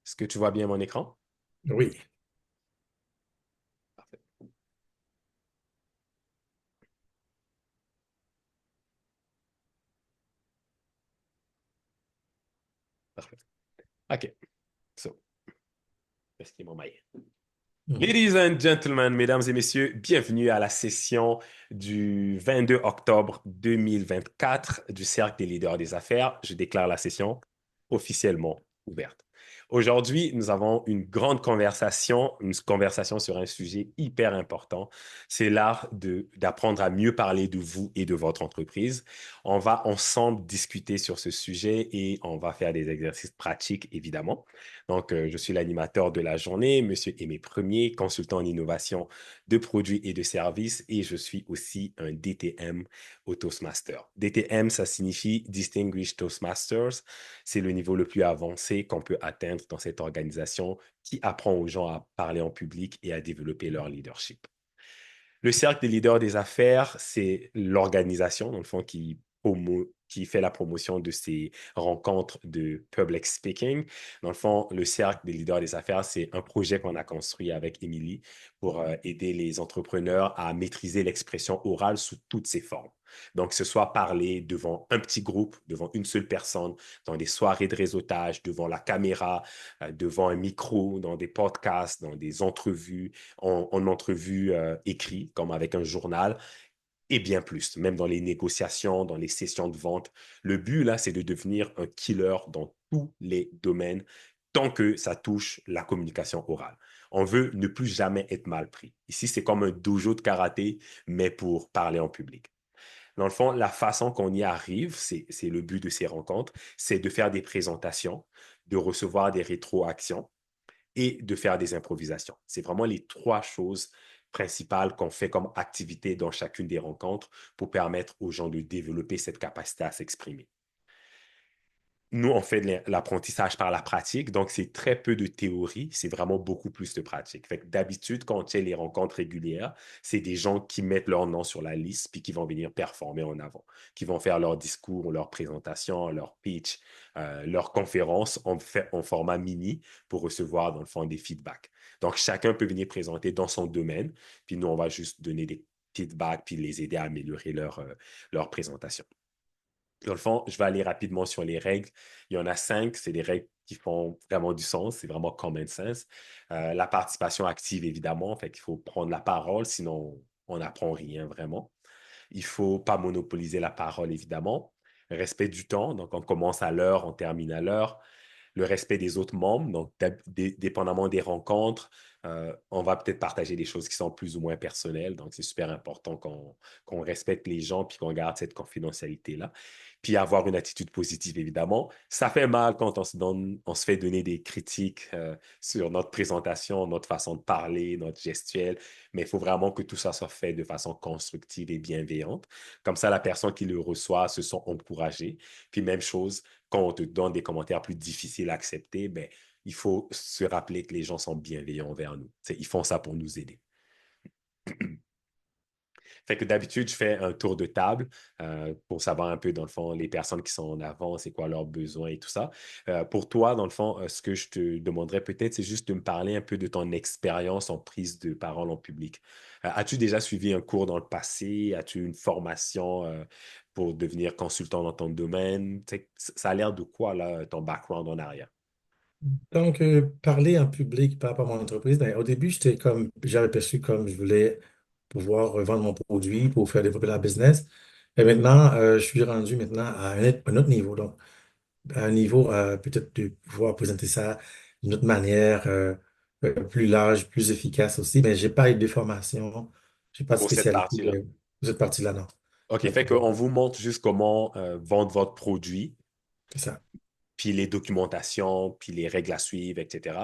Est-ce que tu vois bien mon écran? Oui. Parfait. Parfait. OK. So, est-ce qu'il est mon mail? Mhm. Ladies and gentlemen, mesdames et messieurs, bienvenue à la session du 22 octobre 2024 du Cercle des leaders des affaires. Je déclare la session officiellement ouverte. Aujourd'hui, nous avons une conversation sur un sujet hyper important. C'est l'art d'apprendre à mieux parler de vous et de votre entreprise. On va ensemble discuter sur ce sujet et on va faire des exercices pratiques, évidemment. Donc, je suis l'animateur de la journée, Monsieur Aimé Premier, consultant en innovation de produits et de services, et je suis aussi un DTM au Toastmaster. DTM, ça signifie Distinguished Toastmasters. C'est le niveau le plus avancé qu'on peut atteindre dans cette organisation qui apprend aux gens à parler en public et à développer leur leadership. Le cercle des leaders des affaires, c'est l'organisation, dans le fond, qui fait la promotion de ces rencontres de public speaking. Dans le fond, le cercle des leaders des affaires, c'est un projet qu'on a construit avec Émilie pour aider les entrepreneurs à maîtriser l'expression orale sous toutes ses formes. Donc, que ce soit parler devant un petit groupe, devant une seule personne, dans des soirées de réseautage, devant la caméra, devant un micro, dans des podcasts, dans des entrevues, en entrevue écrite, comme avec un journal, et bien plus, même dans les négociations, dans les sessions de vente. Le but, là, c'est de devenir un killer dans tous les domaines tant que ça touche la communication orale. On veut ne plus jamais être mal pris. Ici, c'est comme un dojo de karaté, mais pour parler en public. Dans le fond, la façon qu'on y arrive, c'est le but de ces rencontres, c'est de faire des présentations, de recevoir des rétroactions et de faire des improvisations. C'est vraiment les trois choses principales qu'on fait comme activité dans chacune des rencontres pour permettre aux gens de développer cette capacité à s'exprimer. Nous, on fait de l'apprentissage par la pratique, donc c'est très peu de théorie, c'est vraiment beaucoup plus de pratique. Fait que d'habitude, quand on tient les rencontres régulières, c'est des gens qui mettent leur nom sur la liste puis qui vont venir performer en avant, qui vont faire leur discours, leur présentation, leur pitch, leur conférence en format mini pour recevoir, dans le fond, des feedbacks. Donc, chacun peut venir présenter dans son domaine, puis nous, on va juste donner des feedbacks puis les aider à améliorer leur présentation. Dans le fond, je vais aller rapidement sur les règles. Il y en a 5, c'est des règles qui font vraiment du sens, c'est vraiment common sense. La participation active, évidemment, fait qu'il faut prendre la parole, sinon on n'apprend rien vraiment. Il ne faut pas monopoliser la parole, évidemment. Respect du temps, donc on commence à l'heure, on termine à l'heure. Le respect des autres membres, donc dépendamment des rencontres, on va peut-être partager des choses qui sont plus ou moins personnelles, donc c'est super important qu'on respecte les gens puis qu'on garde cette confidentialité-là. Puis avoir une attitude positive, évidemment. Ça fait mal quand on se fait donner des critiques sur notre présentation, notre façon de parler, notre gestuelle, mais il faut vraiment que tout ça soit fait de façon constructive et bienveillante. Comme ça, la personne qui le reçoit se sent encouragée. Puis même chose, quand on te donne des commentaires plus difficiles à accepter, ben, il faut se rappeler que les gens sont bienveillants envers nous. Ils font ça pour nous aider. Fait que d'habitude, je fais un tour de table pour savoir un peu, dans le fond, les personnes qui sont en avant, c'est quoi leurs besoins et tout ça. Pour toi, dans le fond, ce que je te demanderais peut-être, c'est juste de me parler un peu de ton expérience en prise de parole en public. As-tu déjà suivi un cours dans le passé? As-tu une formation pour devenir consultant dans ton domaine? Ça a l'air de quoi, là, ton background en arrière? Donc, parler en public par rapport à mon entreprise, ben, au début, j'avais perçu comme je voulais pouvoir vendre mon produit pour faire développer la business. Et maintenant, je suis rendu maintenant à un autre niveau. Donc, à un niveau peut-être de pouvoir présenter ça d'une autre manière, plus large, plus efficace aussi. Mais j'ai pas eu de formation, j'ai pas de Pour cette spécialité partie-là. pour cette partie-là, non. OK, Donc, fait qu'on vous montre juste comment vendre votre produit, c'est ça. puis les documentations, puis les règles à suivre, etc.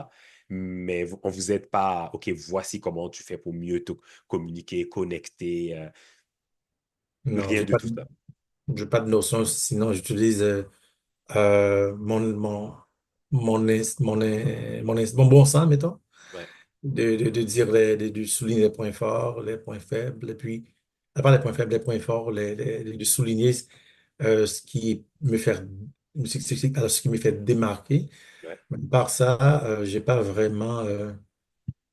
Mais on vous aide pas, OK, voici comment tu fais pour mieux te communiquer, connecter, Non, rien de tout ça. j'ai pas de notion. Sinon, j'utilise mon bon sens, mettons, Ouais. de dire de souligner les points forts, les points faibles, et puis, à part les points faibles, les points forts, de souligner ce qui me fait, alors, ce qui me fait démarquer, Ouais. Mais à part ça, j'ai pas vraiment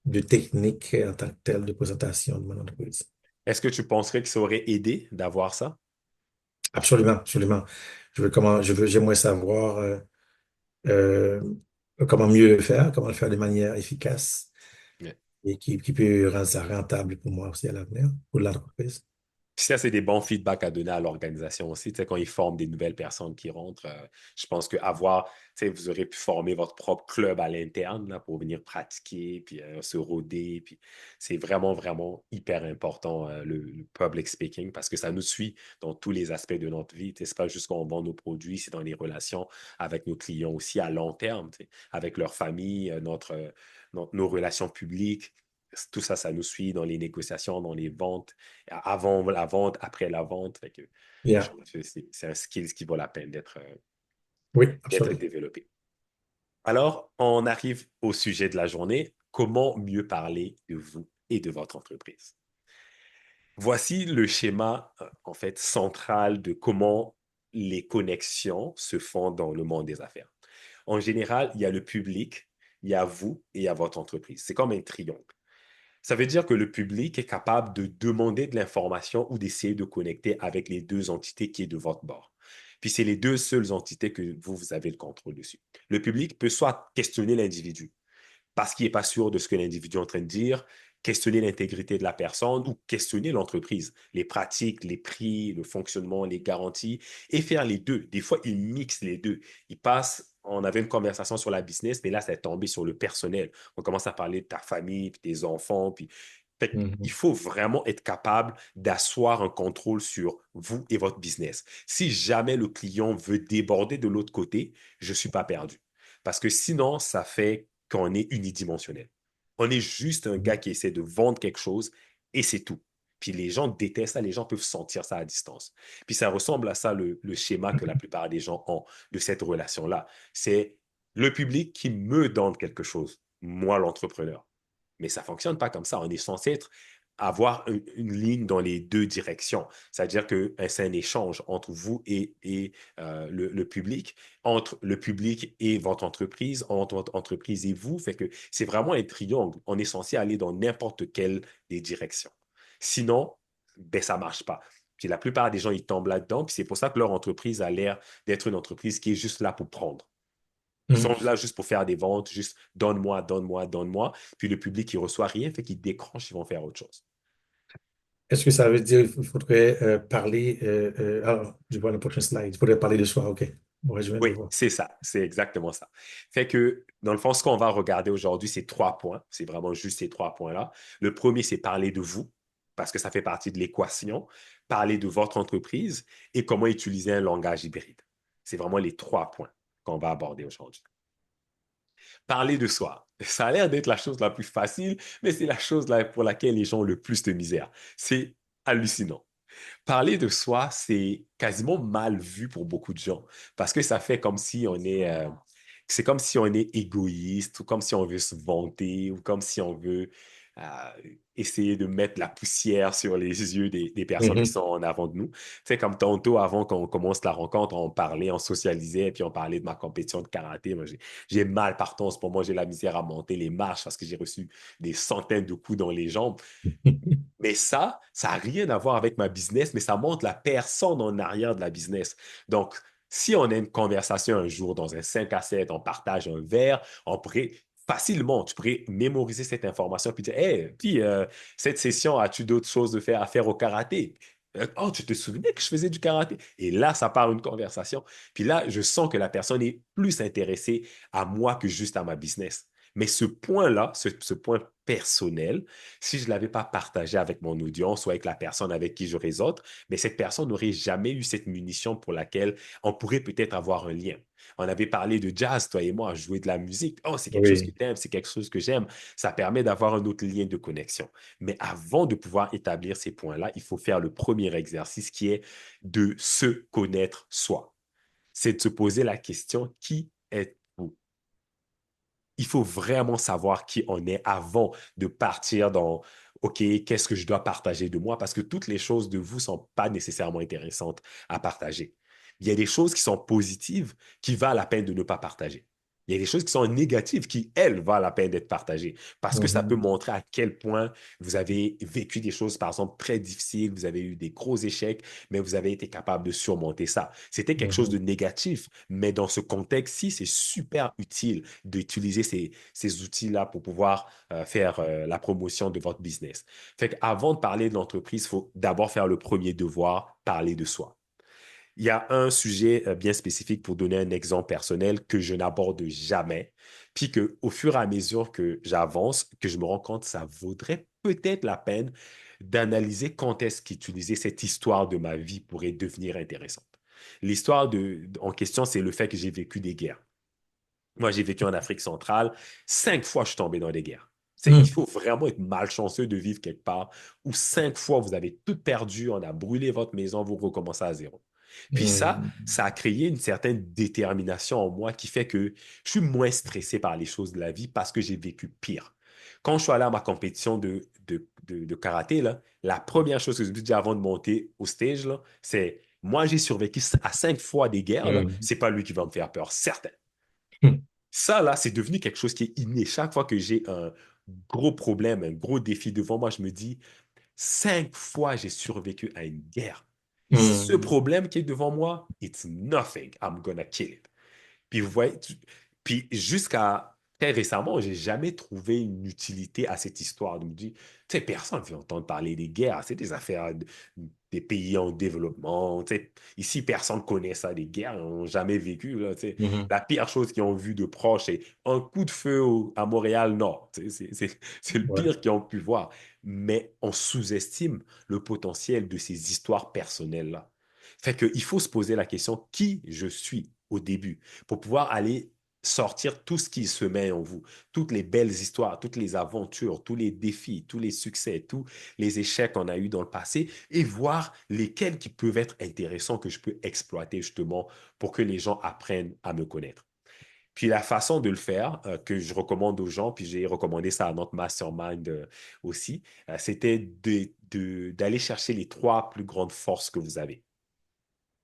de technique en tant que telle de présentation de mon entreprise. Est-ce que tu penserais que ça aurait aidé d'avoir ça? Absolument, absolument. J'aimerais savoir euh, comment mieux le faire, comment le faire de manière efficace Ouais. et qui peut rendre ça rentable pour moi aussi à l'avenir, pour l'entreprise. Puis ça, c'est des bons feedbacks à donner à l'organisation aussi. Tu sais, quand ils forment des nouvelles personnes qui rentrent, je pense qu'avoir, tu sais, vous aurez pu former votre propre club à l'interne là, pour venir pratiquer, puis se roder. Puis c'est vraiment, vraiment hyper important, le public speaking, parce que ça nous suit dans tous les aspects de notre vie. Tu sais, c'est pas juste qu'on vend nos produits, c'est dans les relations avec nos clients aussi à long terme, tu sais, avec leur famille, nos relations publiques. Tout ça, ça nous suit dans les négociations, dans les ventes avant la vente, après la vente. Fait que je Yeah. pense que c'est un skill qui vaut la peine Oui, d'être absolument. développé. Alors, on arrive au sujet de la journée. Comment mieux parler de vous et de votre entreprise? Voici le schéma, en fait, central de comment les connexions se font dans le monde des affaires. En général, il y a le public, il y a vous et il y a votre entreprise. C'est comme un triangle. Ça veut dire que le public est capable de demander de l'information ou d'essayer de connecter avec les deux entités qui est de votre bord. Puis c'est les deux seules entités que vous avez le contrôle dessus. Le public peut soit questionner l'individu parce qu'il n'est pas sûr de ce que l'individu est en train de dire, questionner l'intégrité de la personne ou questionner l'entreprise, les pratiques, les prix, le fonctionnement, les garanties, et faire les deux. Des fois, ils mixent les deux. Ils passent, on avait une conversation sur la business, mais là, c'est tombé sur le personnel. On commence à parler de ta famille, puis tes enfants, puis fait, il Mhm. faut vraiment être capable d'asseoir un contrôle sur vous et votre business. Si jamais le client veut déborder de l'autre côté, je ne suis pas perdu. Parce que sinon, ça fait qu'on est unidimensionnel. On est juste un gars qui essaie de vendre quelque chose et c'est tout. Puis les gens détestent ça, les gens peuvent sentir ça à distance. Puis ça ressemble à ça le schéma que la plupart des gens ont de cette relation-là. C'est le public qui me donne quelque chose, moi l'entrepreneur. Mais ça ne fonctionne pas comme ça. On est censé avoir une ligne dans les deux directions. C'est-à-dire que c'est un échange entre vous et le public, entre le public et votre entreprise, entre votre entreprise et vous. Fait que c'est vraiment un triangle. On est censé aller dans n'importe quelle des directions. Sinon, ben, ça ne marche pas. Puis la plupart des gens, ils tombent là-dedans. Puis c'est pour ça que leur entreprise a l'air d'être une entreprise qui est juste là pour prendre. Ils Mhm. sont là juste pour faire des ventes, juste donne-moi, donne-moi, donne-moi. Puis le public, il reçoit rien, fait qu'ils décrochent, ils vont faire autre chose. Est-ce que ça veut dire qu'il faudrait parler, je vois le prochain slide, il faudrait parler de soi, OK. Ouais, je viens de Oui, voir. c'est ça, c'est exactement ça. Fait que, dans le fond, ce qu'on va regarder aujourd'hui, c'est 3 points. C'est vraiment juste ces 3 points-là. Le premier, c'est parler de vous, parce que ça fait partie de l'équation. Parler de votre entreprise et comment utiliser un langage hybride. C'est vraiment les 3 points qu'on va aborder aujourd'hui. Parler de soi. Ça a l'air d'être la chose la plus facile, mais c'est la chose pour laquelle les gens ont le plus de misère. C'est hallucinant. Parler de soi, c'est quasiment mal vu pour beaucoup de gens parce que ça fait comme si c'est comme si on est égoïste ou comme si on veut se vanter ou comme si on veut essayer de mettre la poussière sur les yeux des personnes qui Mhm. sont en avant de nous. Tu sais, comme tantôt, avant qu'on commence la rencontre, on parlait, on socialisait, puis on parlait de ma compétition de karaté. Moi, j'ai mal partout en ce moment, j'ai la misère à monter les marches parce que j'ai reçu des centaines de coups dans les jambes. Mais ça n'a rien à voir avec ma business, mais ça montre la personne en arrière de la business. Donc, si on a une conversation un jour dans un 5 à 7, on partage un verre, on pourrait facilement, tu pourrais mémoriser cette information puis dire, hey, puis cette session, as-tu d'autres choses à faire au karaté? Oh, tu te souvenais que je faisais du karaté? Et là, ça part une conversation. Puis là, je sens que la personne est plus intéressée à moi que juste à ma business. Mais ce point-là, ce point personnel, si je ne l'avais pas partagé avec mon audience ou avec la personne avec qui je réseaute, mais cette personne n'aurait jamais eu cette munition pour laquelle on pourrait peut-être avoir un lien. On avait parlé de jazz, toi et moi, jouer de la musique. Oh, c'est quelque chose que Oui. tu aimes, c'est quelque chose que j'aime. Ça permet d'avoir un autre lien de connexion. Mais avant de pouvoir établir ces points-là, il faut faire le premier exercice qui est de se connaître soi. C'est de se poser la question, qui êtes-vous? Il faut vraiment savoir qui on est avant de partir dans OK, qu'est-ce que je dois partager de moi? Parce que toutes les choses de vous ne sont pas nécessairement intéressantes à partager. Il y a des choses qui sont positives qui valent la peine de ne pas partager. Il y a des choses qui sont négatives qui, elles, valent la peine d'être partagées parce que ça peut Mhm. montrer à quel point vous avez vécu des choses, par exemple, très difficiles, vous avez eu des gros échecs, mais vous avez été capable de surmonter ça. C'était quelque chose de Mhm. négatif, mais dans ce contexte-ci, c'est super utile d'utiliser ces outils-là pour pouvoir faire la promotion de votre business. Fait qu'avant de parler de l'entreprise, il faut d'abord faire le premier devoir, parler de soi. Il y a un sujet bien spécifique pour donner un exemple personnel que je n'aborde jamais, puis que au fur et à mesure que j'avance, que je me rends compte, ça vaudrait peut-être la peine d'analyser quand est-ce qu'utiliser cette histoire de ma vie pourrait devenir intéressante. L'histoire en question, c'est le fait que j'ai vécu des guerres. Moi, j'ai vécu en Afrique centrale. 5 fois, je suis tombé dans des guerres. Il Mhm. faut vraiment être malchanceux de vivre quelque part où 5 fois, vous avez tout perdu, on a brûlé votre maison, vous recommencez à zéro. Puis ça a créé une certaine détermination en moi qui fait que je suis moins stressé par les choses de la vie parce que j'ai vécu pire. Quand je suis allé à ma compétition de karaté, là, la première chose que je me dis avant de monter au stage, là, c'est moi, j'ai survécu à 5 fois des guerres, là, Mhm. c'est pas lui qui va me faire peur, certain. Mhm. Ça, là, c'est devenu quelque chose qui est inné. Chaque fois que j'ai un gros problème, un gros défi devant moi, je me dis, 5 fois, j'ai survécu à une guerre. Ce Mhm. problème qui est devant moi, it's nothing. I'm gonna kill it. Puis vous voyez, puis jusqu'à très récemment, j'ai jamais trouvé une utilité à cette histoire. Je me dis, tu sais, personne ne veut entendre parler des guerres. C'est des affaires des pays en développement. Tu sais, ici, personne ne connaît ça, des guerres. Ils n'ont jamais vécu. Là, tu sais. Mhm. La pire chose qu'ils ont vu de proche, c'est un coup de feu à Montréal-Nord. Tu sais, c'est le Ouais. pire qu'ils ont pu voir. Mais on sous-estime le potentiel de ces histoires personnelles-là. Fait qu'il faut se poser la question, qui je suis au début? Pour pouvoir aller sortir tout ce qui se met en vous, toutes les belles histoires, toutes les aventures, tous les défis, tous les succès, tous les échecs qu'on a eus dans le passé et voir lesquels qui peuvent être intéressants que je peux exploiter justement pour que les gens apprennent à me connaître. Puis la façon de le faire que je recommande aux gens, puis j'ai recommandé ça à notre mastermind aussi, c'était d'aller chercher les 3 plus grandes forces que vous avez.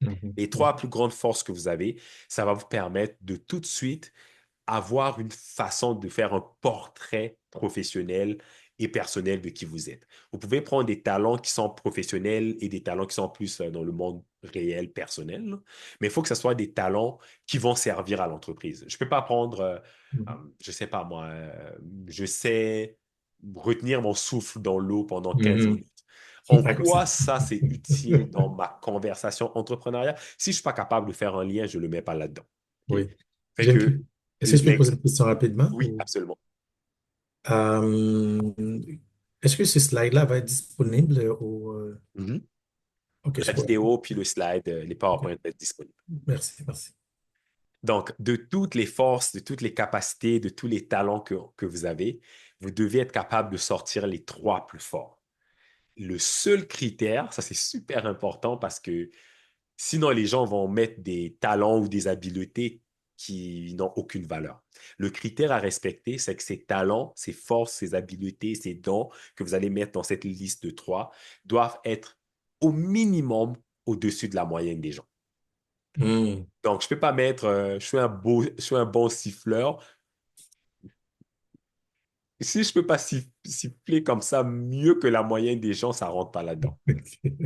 Mhm. Les 3 plus grandes forces que vous avez, ça va vous permettre de tout de suite avoir une façon de faire un portrait professionnel et personnel de qui vous êtes. Vous pouvez prendre des talents qui sont professionnels et des talents qui sont plus dans le monde réel, personnel, là. Mais il faut que ce soit des talents qui vont servir à l'entreprise. Je ne peux pas prendre, Mhm. je ne sais pas moi, je sais retenir mon souffle dans l'eau pendant 15 Mhm. minutes. En À cause- quoi ça, c'est utile dans ma conversation entrepreneuriale? Si je ne suis pas capable de faire un lien, je ne le mets pas là-dedans. OK? Oui. Fait que Est-ce que je peux te poser l'ex- une question rapidement? oui, absolument. Euh, Est-ce que ce slide-là va être disponible Mhm. OK, La super. vidéo puis le slide, les OK. PowerPoint vont être disponibles. Merci, merci. Donc, de toutes les forces, de toutes les capacités, de tous les talents que vous avez, vous devez être capable de sortir les 3 plus forts. Le seul critère, ça c'est super important parce que sinon les gens vont mettre des talents ou des habiletés qui n'ont aucune valeur. Le critère à respecter, c'est que ces talents, ces forces, ces habiletés, ces dons que vous allez mettre dans cette liste de 3 doivent être au minimum au-dessus de la moyenne des gens. Hmm. Donc, je ne peux pas mettre, je suis un bon siffleur. Si je ne peux pas siffler comme ça mieux que la moyenne des gens, ça ne rentre pas là-dedans.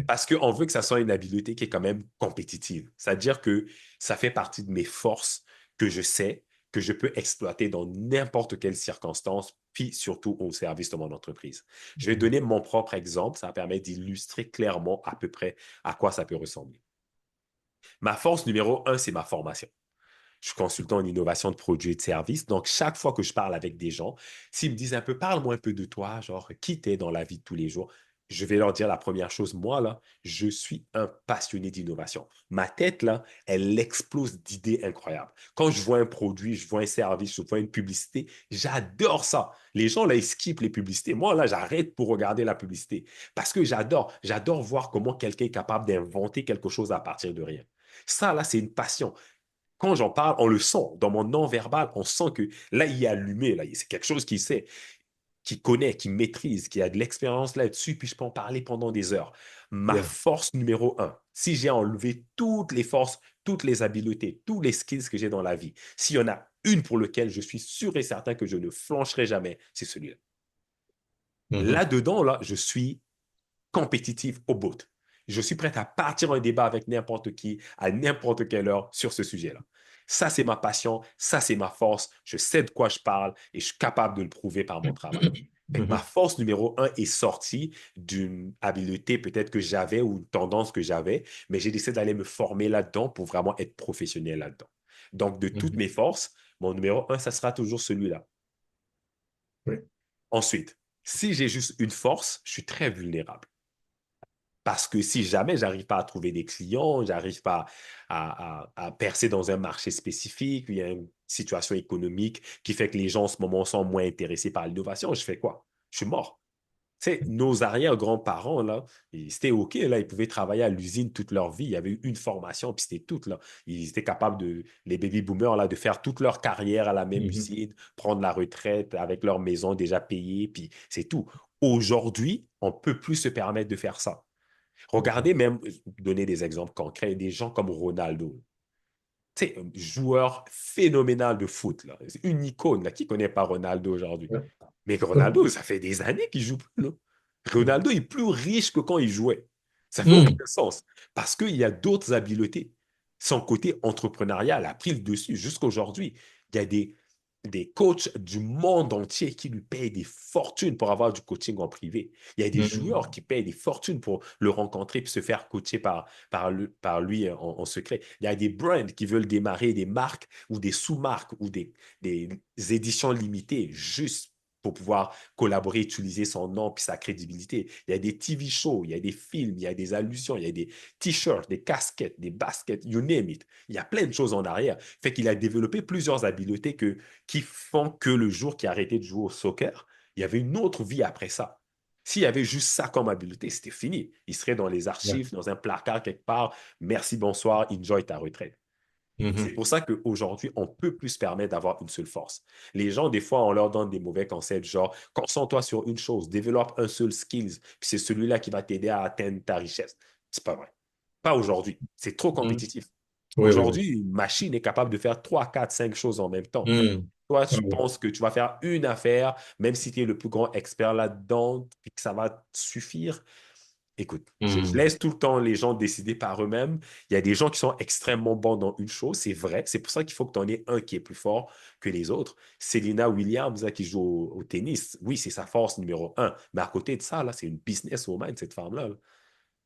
Parce qu'on veut que ça soit une habileté qui est quand même compétitive. C'est-à-dire que ça fait partie de mes forces que je sais que je peux exploiter dans n'importe quelle circonstance, puis surtout au service de mon entreprise. Je vais donner mon propre exemple. Ça permet d'illustrer clairement à peu près à quoi ça peut ressembler. Ma force numéro 1, c'est ma formation. Je suis consultant en innovation de produits et de services. Donc, chaque fois que je parle avec des gens, s'ils me disent un peu, parle-moi un peu de toi, genre, qui t'es dans la vie de tous les jours, je vais leur dire la première chose, moi, là, je suis un passionné d'innovation. Ma tête, là, elle explose d'idées incroyables. Quand je vois un produit, je vois un service, je vois une publicité, j'adore ça. Les gens, là, ils skippent les publicités. Moi, là, j'arrête pour regarder la publicité parce que j'adore voir comment quelqu'un est capable d'inventer quelque chose à partir de rien. Ça, là, c'est une passion. Quand j'en parle, on le sent. Dans mon non-verbal, on sent que là, il est allumé. Là, c'est quelque chose qu'il sait, qu'il connaît, qu'il maîtrise, qui a de l'expérience là-dessus, puis je peux en parler pendant des heures. Ma Yeah. force numéro 1, si j'ai enlevé toutes les forces, toutes les habiletés, tous les skills que j'ai dans la vie, s'il y en a une pour laquelle je suis sûr et certain que je ne flancherai jamais, c'est celui-là. Mhm. Là-dedans, là, je suis compétitif au bout. Je suis prêt à partir un débat avec n'importe qui, à n'importe quelle heure sur ce sujet-là. Ça, c'est ma passion, ça, c'est ma force. Je sais de quoi je parle et je suis capable de le prouver par mon travail. Fait que ma Mhm. force numéro un est sortie d'une habileté peut-être que j'avais ou une tendance que j'avais, mais j'ai décidé d'aller me former là-dedans pour vraiment être professionnel là-dedans. Donc, de toutes Mhm. mes forces, mon numéro un, ça sera toujours celui-là. Oui. Ensuite, si j'ai juste une force, je suis très vulnérable. Parce que si jamais j'arrive pas à trouver des clients, j'arrive pas à percer dans un marché spécifique, il y a une situation économique qui fait que les gens en ce moment sont moins intéressés par l'innovation, je fais quoi? Je suis mort. Tu sais, nos arrière-grands-parents, là, c'était OK, là, ils pouvaient travailler à l'usine toute leur vie. Il y avait eu une formation, puis c'était tout, là. Ils étaient capables les baby-boomers, là, de faire toute leur carrière à la même Mhm. usine, prendre la retraite avec leur maison déjà payée, puis c'est tout. Aujourd'hui, on ne peut plus se permettre de faire ça. Mhm. Regardez même, donner des exemples concrets, des gens comme Ronaldo. Tu sais, un joueur phénoménal de foot, là. C'est une icône, là. Qui ne connaît pas Ronaldo aujourd'hui? Ouais. Mais Comme- Ronaldo, ça fait des années qu'il joue plus, là. Ronaldo est plus riche que quand il jouait. Ça fait aucun Mhm. sens. Parce qu'il y a d'autres habiletés. Son côté entrepreneurial a pris le dessus jusqu'à aujourd'hui. Il y a des coachs du monde entier qui lui payent des fortunes pour avoir du coaching en privé. Il y a des joueurs Mhm. qui payent des fortunes pour le rencontrer et se faire coacher par lui en secret. Il y a des brands qui veulent démarrer des marques ou des sous-marques ou des éditions limitées juste pour pouvoir collaborer, utiliser son nom puis sa crédibilité. Il y a des TV shows, il y a des films, il y a des allusions, il y a des t-shirts, des casquettes, des baskets, you name it. Il y a plein de choses en arrière. Fait qu'il a développé plusieurs habiletés qui font que le jour qu'il a arrêté de jouer au soccer, il y avait une autre vie après ça. S'il y avait juste ça comme habileté, c'était fini. Il serait dans les Ouais. archives, dans un placard quelque part. Merci, bonsoir, enjoy ta retraite. C'est Mhm. pour ça qu'aujourd'hui, on ne peut plus se permettre d'avoir une seule force. Les gens, des fois, on leur donne des mauvais conseils, genre, concentre-toi sur une chose, développe un seul skills, puis c'est celui-là qui va t'aider à atteindre ta richesse. C'est pas vrai. Pas aujourd'hui. C'est trop Mhm. compétitif. Oui, oui, oui. Aujourd'hui, une machine est capable de faire 3, 4, 5 choses en même temps. Mhm. Toi, Ah tu oui. penses que tu vas faire une affaire, même si tu es le plus grand expert là-dedans, puis que ça va te suffire. Écoute, je Mhm. laisse tout le temps les gens décider par eux-mêmes. Il y a des gens qui sont extrêmement bons dans une chose, c'est vrai. C'est pour ça qu'il faut que tu en aies un qui est plus fort que les autres. Serena Williams, là, qui joue au tennis, oui, c'est sa force numéro un. Mais à côté de ça, là, c'est une businesswoman, cette femme-là, là.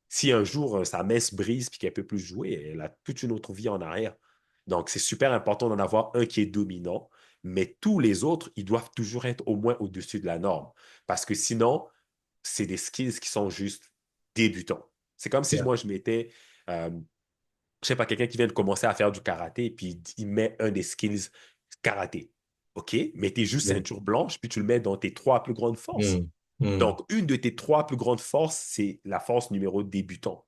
Si un jour sa main se brise puis qu'elle ne peut plus jouer, elle a toute une autre vie en arrière. Donc, c'est super important d'en avoir un qui est dominant, mais tous les autres, ils doivent toujours être au moins au-dessus de la norme. Parce que sinon, c'est des skills qui sont juste débutants. C'est comme si Yeah. moi, je mettais, je sais pas, quelqu'un qui vient de commencer à faire du karaté, puis il met un des skills karaté. OK, mais tu es juste Yeah. ceinture blanche, puis tu le mets dans tes trois plus grandes forces. Mhm. Mhm. Donc, une de tes trois plus grandes forces, c'est la force numéro débutant.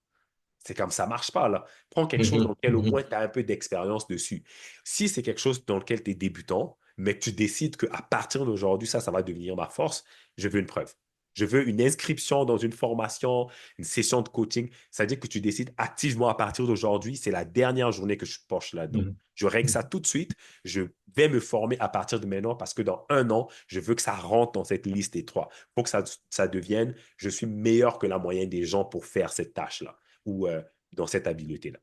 C'est comme ça marche pas, là. Prends quelque chose dans Mhm. lequel au Mhm. moins tu as un peu d'expérience dessus. Si c'est quelque chose dans lequel tu es débutant, mais que tu décides qu'à partir d'aujourd'hui, ça va devenir ma force, je veux une preuve. Je veux une inscription dans une formation, une session de coaching. C'est-à-dire que tu décides activement à partir d'aujourd'hui, c'est la dernière journée que je poche là-dedans. Mhm. Je règle ça tout de suite. Je vais me former à partir de maintenant parce que dans un an, je veux que ça rentre dans cette liste des trois. Pour que ça devienne, je suis meilleur que la moyenne des gens pour faire cette tâche-là ou dans cette habileté-là.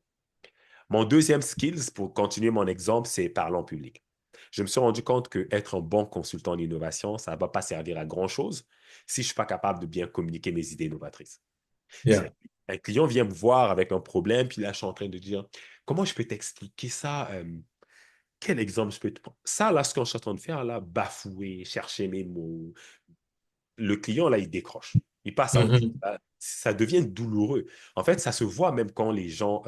Mon deuxième skills, pour continuer mon exemple, c'est parler en public. Je me suis rendu compte qu'être un bon consultant en innovation, ça ne va pas servir à grand-chose si je ne suis pas capable de bien communiquer mes idées novatrices. Si Yeah. un client vient me voir avec un problème, puis là, je suis en train de dire, comment je peux t'expliquer ça? Quel exemple je peux te prendre? Ça, là, ce que je suis en train de faire, là, bafouer, chercher mes mots, le client, là, il décroche. Il passe à autre chose. Mhm. Ça devient douloureux. En fait, ça se voit même quand les gens,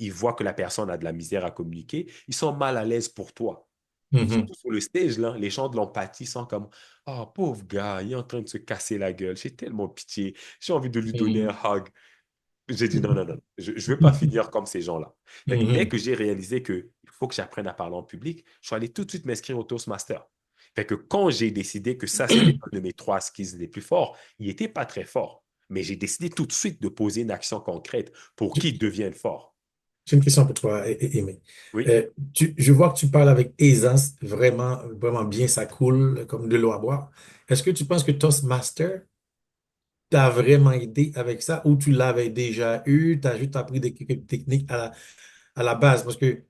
ils voient que la personne a de la misère à communiquer, ils sont mal à l'aise pour toi. Mhm. Surtout sur le stage, là, les gens de l'empathie sont comme, oh, pauvre gars, il est en train de se casser la gueule, j'ai tellement pitié, j'ai envie de lui donner un Mhm. hug. J'ai dit non, non, non, je ne veux pas Mhm. finir comme ces gens-là. Fait que dès Mhm. que j'ai réalisé qu'il faut que j'apprenne à parler en public, je suis allé tout de suite m'inscrire au Toastmaster. Fait que quand j'ai décidé que ça, c'était un de mes trois skills les plus forts, il n'était pas très fort. Mais j'ai décidé tout de suite de poser une action concrète pour qu'il devienne fort. J'ai une question pour toi, Aimé. Oui. Je vois que tu parles avec aisance, vraiment, vraiment bien, ça coule comme de l'eau à boire. Est-ce que tu penses que Toastmaster t'a vraiment aidé avec ça ou tu l'avais déjà eu, tu as juste appris des quelques techniques à la base? Parce que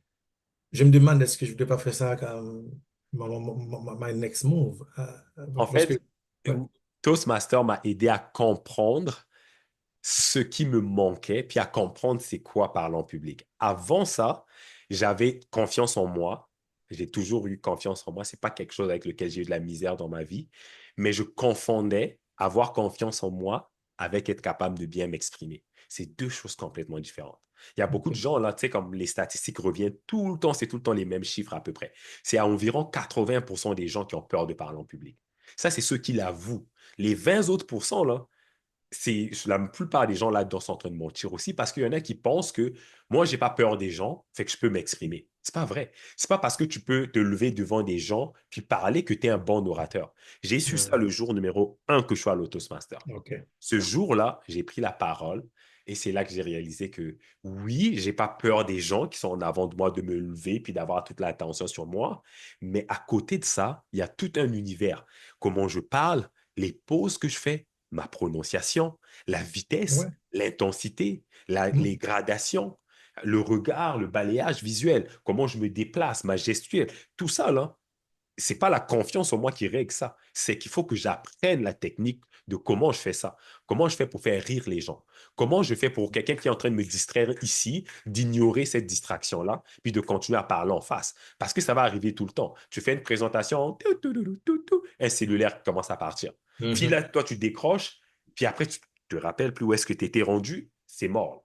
je me demande, est-ce que je ne devrais pas faire ça comme my next move? En Parce que, fait, ouais, Toastmaster m'a aidé à comprendre ce qui me manquait, puis à comprendre c'est quoi parler en public. Avant ça, j'avais confiance en moi. J'ai toujours eu confiance en moi. C'est pas quelque chose avec lequel j'ai eu de la misère dans ma vie, mais je confondais avoir confiance en moi avec être capable de bien m'exprimer. C'est deux choses complètement différentes. Il y a beaucoup de OK. gens, là, tu sais, comme les statistiques reviennent tout le temps, c'est tout le temps les mêmes chiffres à peu près. C'est à environ 80% des gens qui ont peur de parler en public. Ça, c'est ceux qui l'avouent. Les 20 autres pourcents, là, c'est la plupart des gens là-dedans sont en train de mentir aussi parce qu'il y en a qui pensent que moi, j'ai pas peur des gens, fait que je peux m'exprimer. C'est pas vrai. C'est pas parce que tu peux te lever devant des gens puis parler que tu es un bon orateur. J'ai su ça le jour numéro un que je suis à l'Autosmaster. OK. Ce jour-là, j'ai pris la parole et c'est là que j'ai réalisé que oui, j'ai pas peur des gens qui sont en avant de moi de me lever puis d'avoir toute l'attention sur moi, mais à côté de ça, il y a tout un univers. Comment je parle, les pauses que je fais, ma prononciation, la vitesse, Ouais. l'intensité, Mm. les gradations, le regard, le balayage visuel, comment je me déplace, ma gestuelle, tout ça là, c'est pas la confiance en moi qui règle ça. C'est qu'il faut que j'apprenne la technique de comment je fais ça. Comment je fais pour faire rire les gens. Comment je fais pour quelqu'un qui est en train de me distraire ici, d'ignorer cette distraction-là, puis de continuer à parler en face. Parce que ça va arriver tout le temps. Tu fais une présentation, un cellulaire commence à partir. Puis Mhm. là, toi, tu décroches, puis après, tu te rappelles plus où est-ce que tu étais rendu, c'est mort.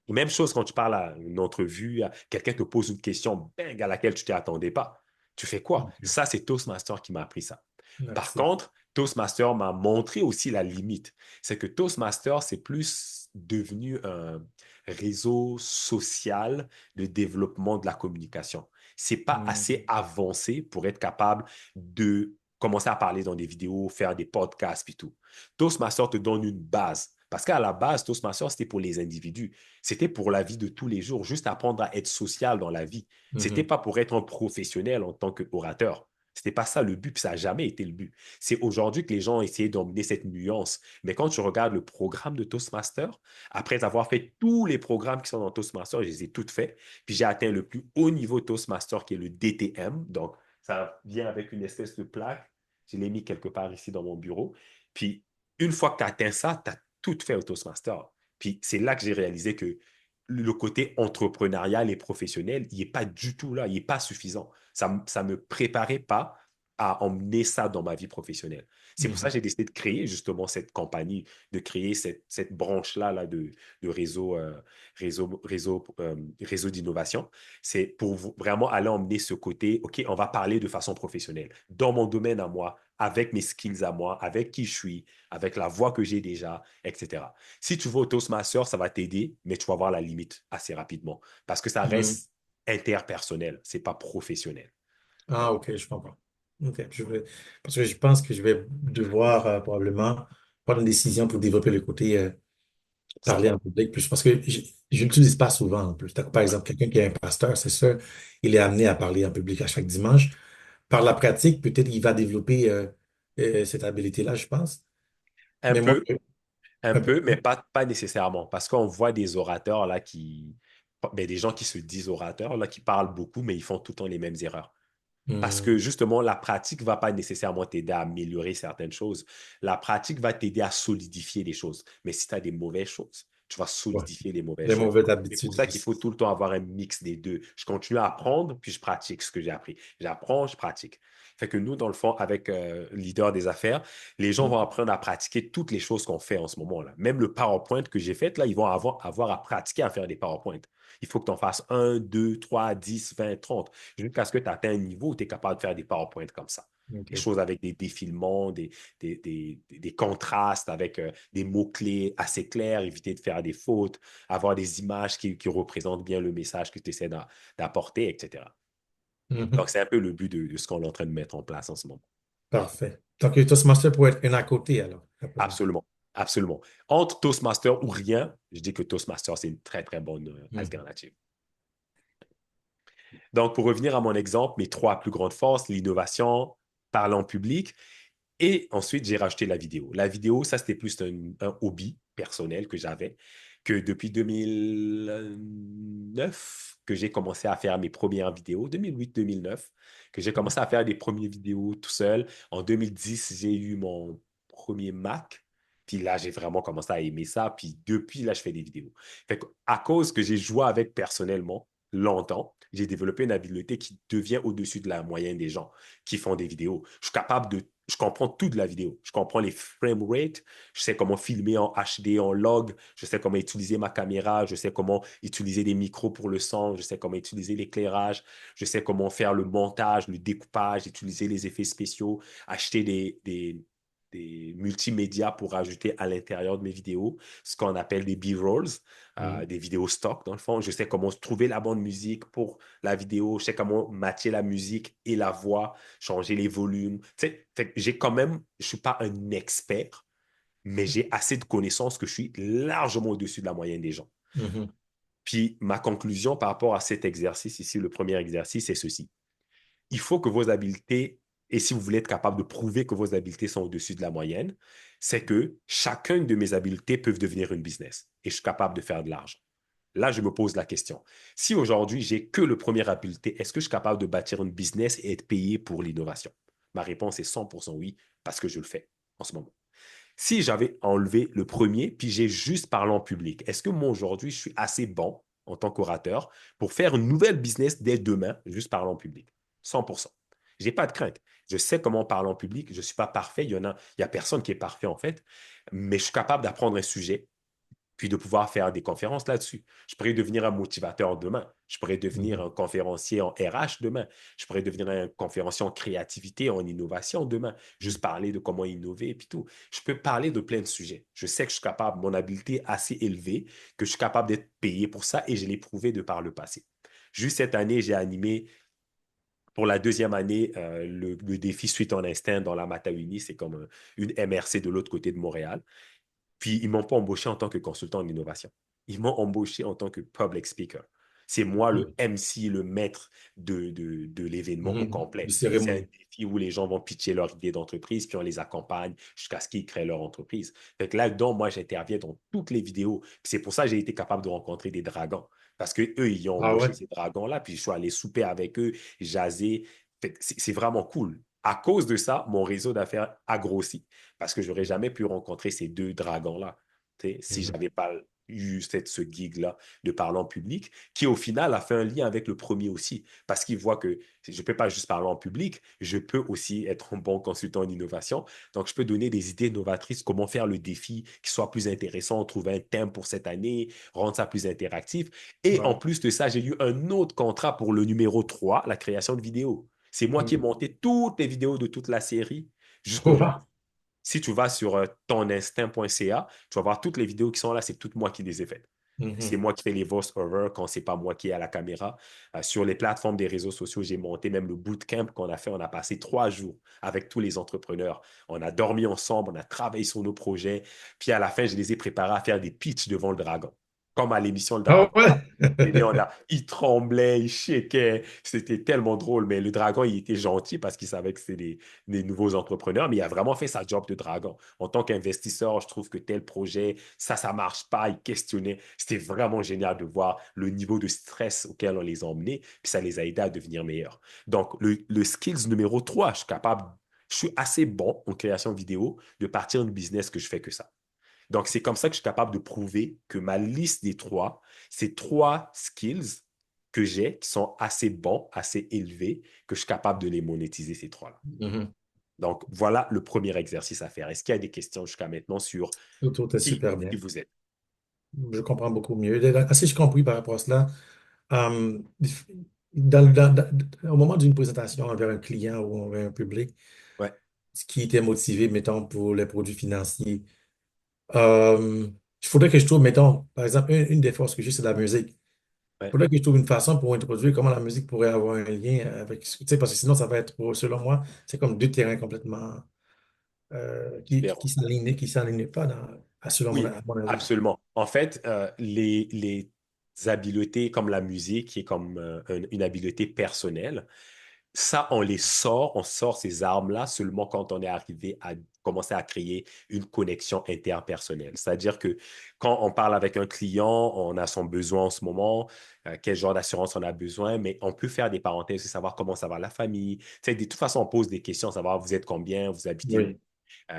Même chose quand tu parles à une entrevue, à quelqu'un te pose une question bang, à laquelle tu ne t'attendais pas. Tu fais quoi? OK. Ça, c'est Toastmaster qui m'a appris ça. Par Merci. contre, Toastmaster m'a montré aussi la limite. C'est que Toastmaster, c'est plus devenu un réseau social de développement de la communication. C'est pas assez Mm. avancé pour être capable de commencer à parler dans des vidéos, faire des podcasts et tout. Toastmaster te donne une base. Parce qu'à la base, Toastmaster, c'était pour les individus. C'était pour la vie de tous les jours, juste apprendre à être social dans la vie. C'était Mhm. pas pour être un professionnel en tant qu'orateur. C'était pas ça le but, puis ça n'a jamais été le but. C'est aujourd'hui que les gens ont essayé d'emmener cette nuance. Mais quand tu regardes le programme de Toastmaster, après avoir fait tous les programmes qui sont dans Toastmaster, je les ai toutes faits, puis j'ai atteint le plus haut niveau Toastmaster qui est le DTM. Donc, ça vient avec une espèce de plaque. Je l'ai mis quelque part ici dans mon bureau. Puis, une fois que tu as atteint ça, tu as tout fait au Toastmaster. Puis, c'est là que j'ai réalisé que le côté entrepreneurial et professionnel, il n'est pas du tout là, il n'est pas suffisant. Ça me préparait pas à emmener ça dans ma vie professionnelle. C'est pour ça Mhm. que j'ai décidé de créer justement cette compagnie, de créer cette branche-là là, de réseau d'innovation. C'est pour vraiment aller emmener ce côté, OK, on va parler de façon professionnelle, dans mon domaine à moi, avec mes skills à moi, avec qui je suis, avec la voix que j'ai déjà, etc. Si tu vas au Toastmaster, ça va t'aider, mais tu vas voir la limite assez rapidement parce que ça Mhm. reste interpersonnel, c'est pas professionnel. Ah, OK, je comprends. OK, parce que je pense que je vais devoir probablement prendre une décision pour développer le côté parler en 100%. public plus, parce que je n'utilise pas souvent en plus. Par Ouais. exemple, quelqu'un qui est un pasteur, c'est sûr, il est amené à parler en public à chaque dimanche. Par la pratique, peut-être il va développer cette habilité-là, je pense. Un Mais moi, peu, un un peu. peu, mais pas nécessairement parce qu'on voit des orateurs là ben, des gens qui se disent orateurs là, qui parlent beaucoup, mais ils font tout le temps les mêmes erreurs. Parce que Hmm, justement, la pratique ne va pas nécessairement t'aider à améliorer certaines choses. La pratique va t'aider à solidifier les choses. Mais si tu as des mauvaises choses, tu vas ouais. solidifier les mauvaises Les choses. mauvaises C'est pour habitudes ça qu'il aussi. faut tout le temps avoir un mix des deux. Je continue à apprendre, puis je pratique ce que j'ai appris. J'apprends, je pratique. Fait que nous, dans le fond, avec Leader des affaires, les gens Hmm, vont apprendre à pratiquer toutes les choses qu'on fait en ce moment-là. Même le PowerPoint que j'ai fait, là, ils vont avoir à pratiquer à faire des PowerPoint. Il faut que tu en fasses un, deux, trois, 10, 20, 30 jusqu'à ce que tu atteignes un niveau où tu es capable de faire des PowerPoints comme ça. Des OK. choses avec des défilements, des contrastes, avec des mots-clés assez clairs, éviter de faire des fautes, avoir des images qui représentent bien le message que tu essaies d'apporter, etc. Donc, Mhm. c'est un peu le but de ce qu'on est en train de mettre en place en ce moment. Parfait. Donc, le Toastmaster pourrait être un à côté, alors, après. Absolument. Absolument. Entre Toastmaster ou rien, je dis que Toastmaster, c'est une très, très bonne Mhm. alternative. Donc, pour revenir à mon exemple, mes trois plus grandes forces, l'innovation, parler en public, et ensuite, j'ai rajouté la vidéo. La vidéo, ça, c'était plus un hobby personnel que j'avais, que depuis 2009, que j'ai commencé à faire mes premières vidéos, 2008-2009, que j'ai commencé à faire des premières vidéos tout seul. En 2010, j'ai eu mon premier Mac. Puis là, j'ai vraiment commencé à aimer ça. Puis depuis, là, je fais des vidéos. Fait que, à cause que j'ai joué avec personnellement longtemps, j'ai développé une habileté qui devient au-dessus de la moyenne des gens qui font des vidéos. Je comprends tout de la vidéo. Je comprends les frame rates, je sais comment filmer en HD, en log, je sais comment utiliser ma caméra, je sais comment utiliser des micros pour le son, je sais comment utiliser l'éclairage, je sais comment faire le montage, le découpage, utiliser les effets spéciaux, acheter des multimédias pour ajouter à l'intérieur de mes vidéos, ce qu'on appelle des B-rolls, Mhm. des vidéos stock dans le fond. Je sais comment trouver la bonne musique pour la vidéo, je sais comment matcher la musique et la voix, changer les volumes. Tu sais, j'ai quand même, je ne suis pas un expert, mais j'ai assez de connaissances que je suis largement au-dessus de la moyenne des gens. Mhm. Puis ma conclusion par rapport à cet exercice ici, le premier exercice, c'est ceci. Il faut que vos habiletés, et si vous voulez être capable de prouver que vos habiletés sont au-dessus de la moyenne, c'est que chacune de mes habiletés peut devenir une business et je suis capable de faire de l'argent. Là, je me pose la question. Si aujourd'hui, j'ai que le premier habileté, est-ce que je suis capable de bâtir une business et être payé pour l'innovation? Ma réponse est 100% oui, parce que je le fais en ce moment. Si j'avais enlevé le premier, puis j'ai juste parlé en public, est-ce que moi aujourd'hui, je suis assez bon en tant qu'orateur pour faire une nouvelle business dès demain, juste parler en public? 100%. Je n'ai pas de crainte. Je sais comment parler en public. Je ne suis pas parfait. Il y a personne qui est parfait en fait, mais je suis capable d'apprendre un sujet, puis de pouvoir faire des conférences là-dessus. Je pourrais devenir un motivateur demain. Je pourrais devenir Mhm. un conférencier en RH demain. Je pourrais devenir un conférencier en créativité, en innovation demain. Juste parler de comment innover et puis tout. Je peux parler de plein de sujets. Je sais que je suis capable, mon habileté est assez élevée, que je suis capable d'être payé pour ça et je l'ai prouvé de par le passé. Juste cette année, j'ai animé pour la deuxième année le défi Suite en Instinct dans la Matawini. C'est comme une MRC de l'autre côté de Montréal. Puis, ils ne m'ont pas embauché en tant que consultant en innovation. Ils m'ont embauché en tant que public speaker. C'est moi le Mhm. MC, le maître de l'événement au Mhm. De complet. C'est un cérémonie. défi où les gens vont pitcher leur idée d'entreprise, puis on les accompagne jusqu'à ce qu'ils créent leur entreprise. Fait que là-dedans, moi, j'interviens dans toutes les vidéos. Puis c'est pour ça que j'ai été capable de rencontrer des dragons. Parce qu'eux, ils ont Ah embauché ouais? ces dragons-là, puis je suis allé souper avec eux, jaser. Fait que c'est vraiment cool. À cause de ça, mon réseau d'affaires a grossi parce que j'aurais jamais pu rencontrer ces deux dragons-là si Mhm. j'avais pas eu ce gig-là de parler en public, qui au final a fait un lien avec le premier aussi, parce qu'il voit que je ne peux pas juste parler en public, je peux aussi être un bon consultant en innovation. Donc, je peux donner des idées novatrices, comment faire le défi qui soit plus intéressant, trouver un thème pour cette année, rendre ça plus interactif. Et en Ouais. plus de ça, j'ai eu un autre contrat pour le numéro 3, la création de vidéos. C'est moi qui ai Mhm. monté toutes les vidéos de toute la série jusqu'aujourd'hui. Wow. Si tu vas sur toninstinct.ca, tu vas voir toutes les vidéos qui sont là, c'est toutes moi qui les ai faites. C'est Mhm. moi qui fais les voice-over quand c'est pas moi qui est à la caméra. Sur les plateformes des réseaux sociaux, j'ai monté même le bootcamp qu'on a fait. On a passé 3 jours avec tous les entrepreneurs. On a dormi ensemble, on a travaillé sur nos projets. Puis à la fin, je les ai préparés à faire des pitchs devant le dragon. Comme à l'émission Le Ah Dragon. ouais? Il tremblait, il shakeait. C'était tellement drôle. Mais le dragon, il était gentil parce qu'il savait que c'était des nouveaux entrepreneurs. Mais il a vraiment fait sa job de dragon. En tant qu'investisseur, je trouve que tel projet, ça marche pas. Il questionnait. C'était vraiment génial de voir le niveau de stress auquel on les a emmenés. Puis ça les a aidés à devenir meilleurs. Donc, le skills numéro 3, je suis assez bon en création vidéo de partir d'un business que je fais que ça. Donc, c'est comme ça que je suis capable de prouver que ma liste des trois, c'est trois skills que j'ai qui sont assez bons, assez élevés, que je suis capable de les monétiser, ces trois-là. Mhm. Donc, voilà le premier exercice à faire. Est-ce qu'il y a des questions jusqu'à maintenant sur Tout est qui, super qui bien. vous êtes? Je comprends beaucoup mieux. Assez, je compris par rapport à cela. Euh, au moment d'une présentation envers un client ou envers un public, Ouais, ce qui était motivé, mettons, pour les produits financiers, euh, il faudrait que je trouve, mettons, par exemple, une des forces que j'ai, c'est la musique. Il ouais, faudrait que je trouve une façon pour introduire comment la musique pourrait avoir un lien avec, tu sais, parce que sinon, ça va être, selon moi, c'est comme deux terrains complètement différent. qui s'alignent pas selon Oui, à mon avis. absolument. En fait, habiletés comme la musique, qui est comme une habileté personnelle, ça, on sort ces armes-là seulement quand on est arrivé à commencer à créer une connexion interpersonnelle. C'est-à-dire que quand on parle avec un client, on a son besoin en ce moment, quel genre d'assurance on a besoin, mais on peut faire des parenthèses, savoir comment ça va la famille. Tu sais, de toute façon, on pose des questions, savoir vous êtes combien, vous habitez où, Oui,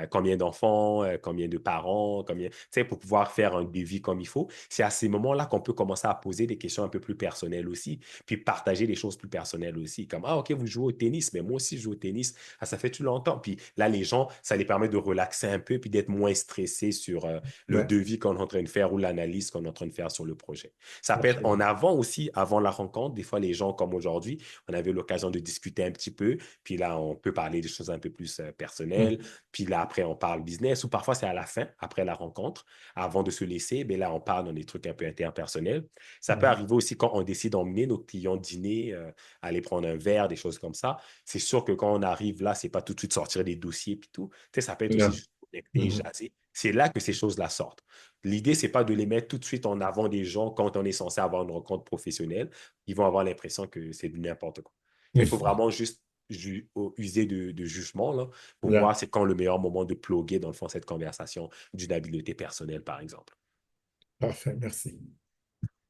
combien d'enfants, combien de parents, combien, tu sais, pour pouvoir faire un devis comme il faut. C'est à ces moments-là qu'on peut commencer à poser des questions un peu plus personnelles aussi, puis partager des choses plus personnelles aussi, comme, ah, OK, vous jouez au tennis, mais moi aussi, je joue au tennis, ah, ça fait tout longtemps. Puis là, les gens, ça les permet de relaxer un peu, puis d'être moins stressés sur le ouais, devis qu'on est en train de faire ou l'analyse qu'on est en train de faire sur le projet. Ça peut être en absolument. avant aussi, avant la rencontre. Des fois, les gens, comme aujourd'hui, on avait l'occasion de discuter un petit peu, puis là, on peut parler des choses un peu plus personnelles, Mhm. puis là, après, on parle business, ou parfois c'est à la fin, après la rencontre, avant de se laisser, mais là, on parle dans des trucs un peu interpersonnels. Ça peut Mhm. arriver aussi quand on décide d'emmener nos clients dîner, aller prendre un verre, des choses comme ça. C'est sûr que quand on arrive là, c'est pas tout de suite sortir des dossiers puis tout. Tu sais, ça peut être aussi Non. juste connecter, Mhm. jaser. C'est là que ces choses-là sortent. L'idée, c'est pas de les mettre tout de suite en avant des gens quand on est censé avoir une rencontre professionnelle. Ils vont avoir l'impression que c'est du n'importe quoi. Il faut Mhm. vraiment juste user de jugement là, pour Yeah. voir c'est quand le meilleur moment de ploguer, dans le fond, cette conversation d'une habileté personnelle, par exemple. Parfait, merci.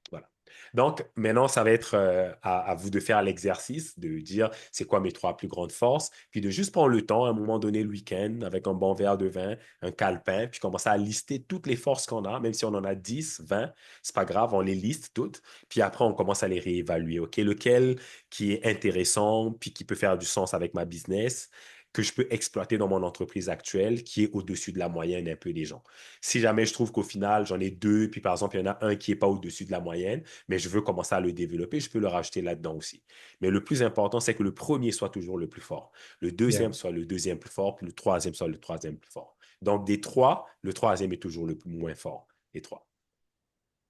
Voilà. Donc, maintenant, ça va être à vous de faire l'exercice, de dire c'est quoi mes trois plus grandes forces, puis de juste prendre le temps, à un moment donné, le week-end, avec un bon verre de vin, un calepin, puis commencer à lister toutes les forces qu'on a, même si on en a 10, 20, c'est pas grave, on les liste toutes, puis après, on commence à les réévaluer. OK, lequel qui est intéressant, puis qui peut faire du sens avec ma business, que je peux exploiter dans mon entreprise actuelle, qui est au-dessus de la moyenne un peu des gens. Si jamais je trouve qu'au final, j'en ai deux, puis par exemple, il y en a un qui n'est pas au-dessus de la moyenne, mais je veux commencer à le développer, je peux le rajouter là-dedans aussi. Mais le plus important, c'est que le premier soit toujours le plus fort, le Yeah. deuxième soit le deuxième plus fort, puis le troisième soit le troisième plus fort. Donc, des trois, le troisième est toujours le moins fort, les trois.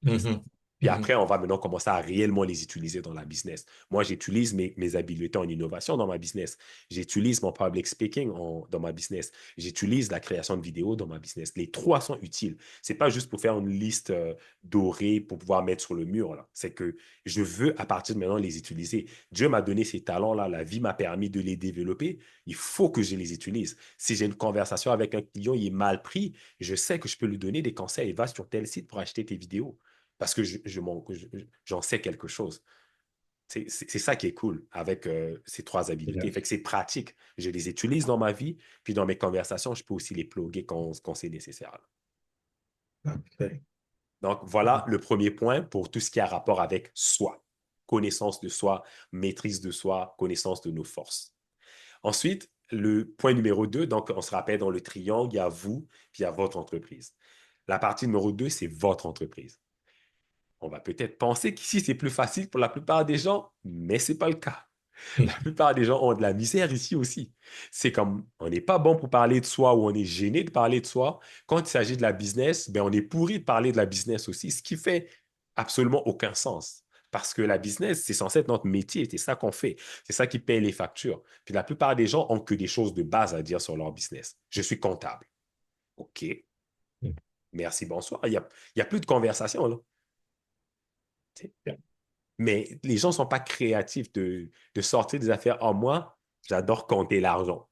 Mhm. Puis après, Mhm. on va maintenant commencer à réellement les utiliser dans la business. Moi, j'utilise mes habiletés en innovation dans ma business. J'utilise mon public speaking dans ma business. J'utilise la création de vidéos dans ma business. Les trois sont utiles. C'est pas juste pour faire une liste dorée pour pouvoir mettre sur le mur, là. C'est que je veux, à partir de maintenant, les utiliser. Dieu m'a donné ces talents-là. La vie m'a permis de les développer. Il faut que je les utilise. Si j'ai une conversation avec un client, il est mal pris, je sais que je peux lui donner des conseils. Va sur tel site pour acheter tes vidéos parce que j'en sais quelque chose. C'est ça qui est cool avec ces trois Yeah. habiletés. Fait que c'est pratique. Je les utilise dans ma vie, puis dans mes conversations, je peux aussi les plugger quand c'est nécessaire. Parfait. Donc, voilà le premier point pour tout ce qui a rapport avec soi. Connaissance de soi, maîtrise de soi, connaissance de nos forces. Ensuite, le point numéro 2, donc on se rappelle dans le triangle, il y a vous, puis il y a votre entreprise. La partie numéro 2, c'est votre entreprise. On va peut-être penser qu'ici, c'est plus facile pour la plupart des gens, mais ce n'est pas le cas. La plupart des gens ont de la misère ici aussi. C'est comme, on n'est pas bon pour parler de soi ou on est gêné de parler de soi. Quand il s'agit de la business, ben on est pourri de parler de la business aussi, ce qui fait absolument aucun sens. Parce que la business, c'est censé être notre métier, c'est ça qu'on fait, c'est ça qui paye les factures. Puis la plupart des gens ont que des choses de base à dire sur leur business. Je suis comptable. OK, merci, bonsoir. Il y a plus de conversation, là. Yeah. Mais les gens ne sont pas créatifs de sortir des affaires. Oh, moi, j'adore compter l'argent.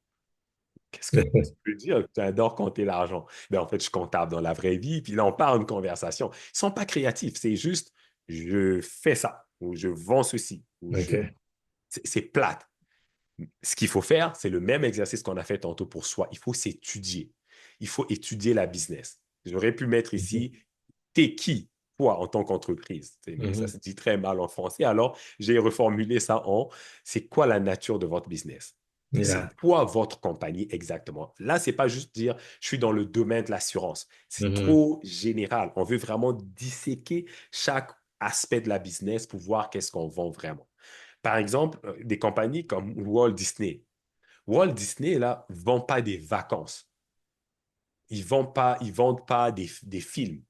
Qu'est-ce que tu peux dire? J'adore compter l'argent. Ben, en fait, je suis comptable dans la vraie vie, puis là, on parle une conversation. Ils ne sont pas créatifs. C'est juste, je fais ça, ou je vends ceci, ou je... OK. C'est plate. Ce qu'il faut faire, c'est le même exercice qu'on a fait tantôt pour soi. Il faut s'étudier. Il faut étudier la business. J'aurais pu mettre Mhm. ici, t'es qui, toi, en tant qu'entreprise? Mais ça Mhm. se dit très mal en français. Alors, j'ai reformulé ça en, c'est quoi la nature de votre business? C'est Yeah. quoi votre compagnie exactement? Là, c'est pas juste dire, je suis dans le domaine de l'assurance. C'est Mhm. trop général. On veut vraiment disséquer chaque aspect de la business pour voir qu'est-ce qu'on vend vraiment. Par exemple, des compagnies comme Walt Disney. Walt Disney, là, ne vend pas des vacances. Ils vendent pas des films.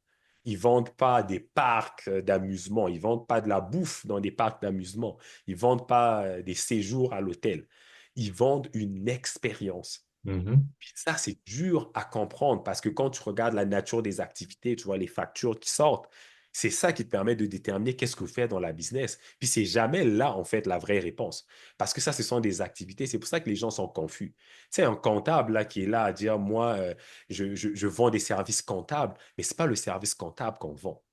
Ils vendent pas des parcs d'amusement. Ils vendent pas de la bouffe dans des parcs d'amusement. Ils vendent pas des séjours à l'hôtel. Ils vendent une expérience. Mhm. Puis ça, c'est dur à comprendre parce que quand tu regardes la nature des activités, tu vois les factures qui sortent, C'est ça qui te permet de déterminer qu'est-ce que vous faites dans la business. Puis c'est jamais là, en fait, la vraie réponse. Parce que ça, ce sont des activités. C'est pour ça que les gens sont confus. Tu sais, un comptable là, qui est là à dire, moi, je vends des services comptables, mais ce n'est pas le service comptable qu'on vend.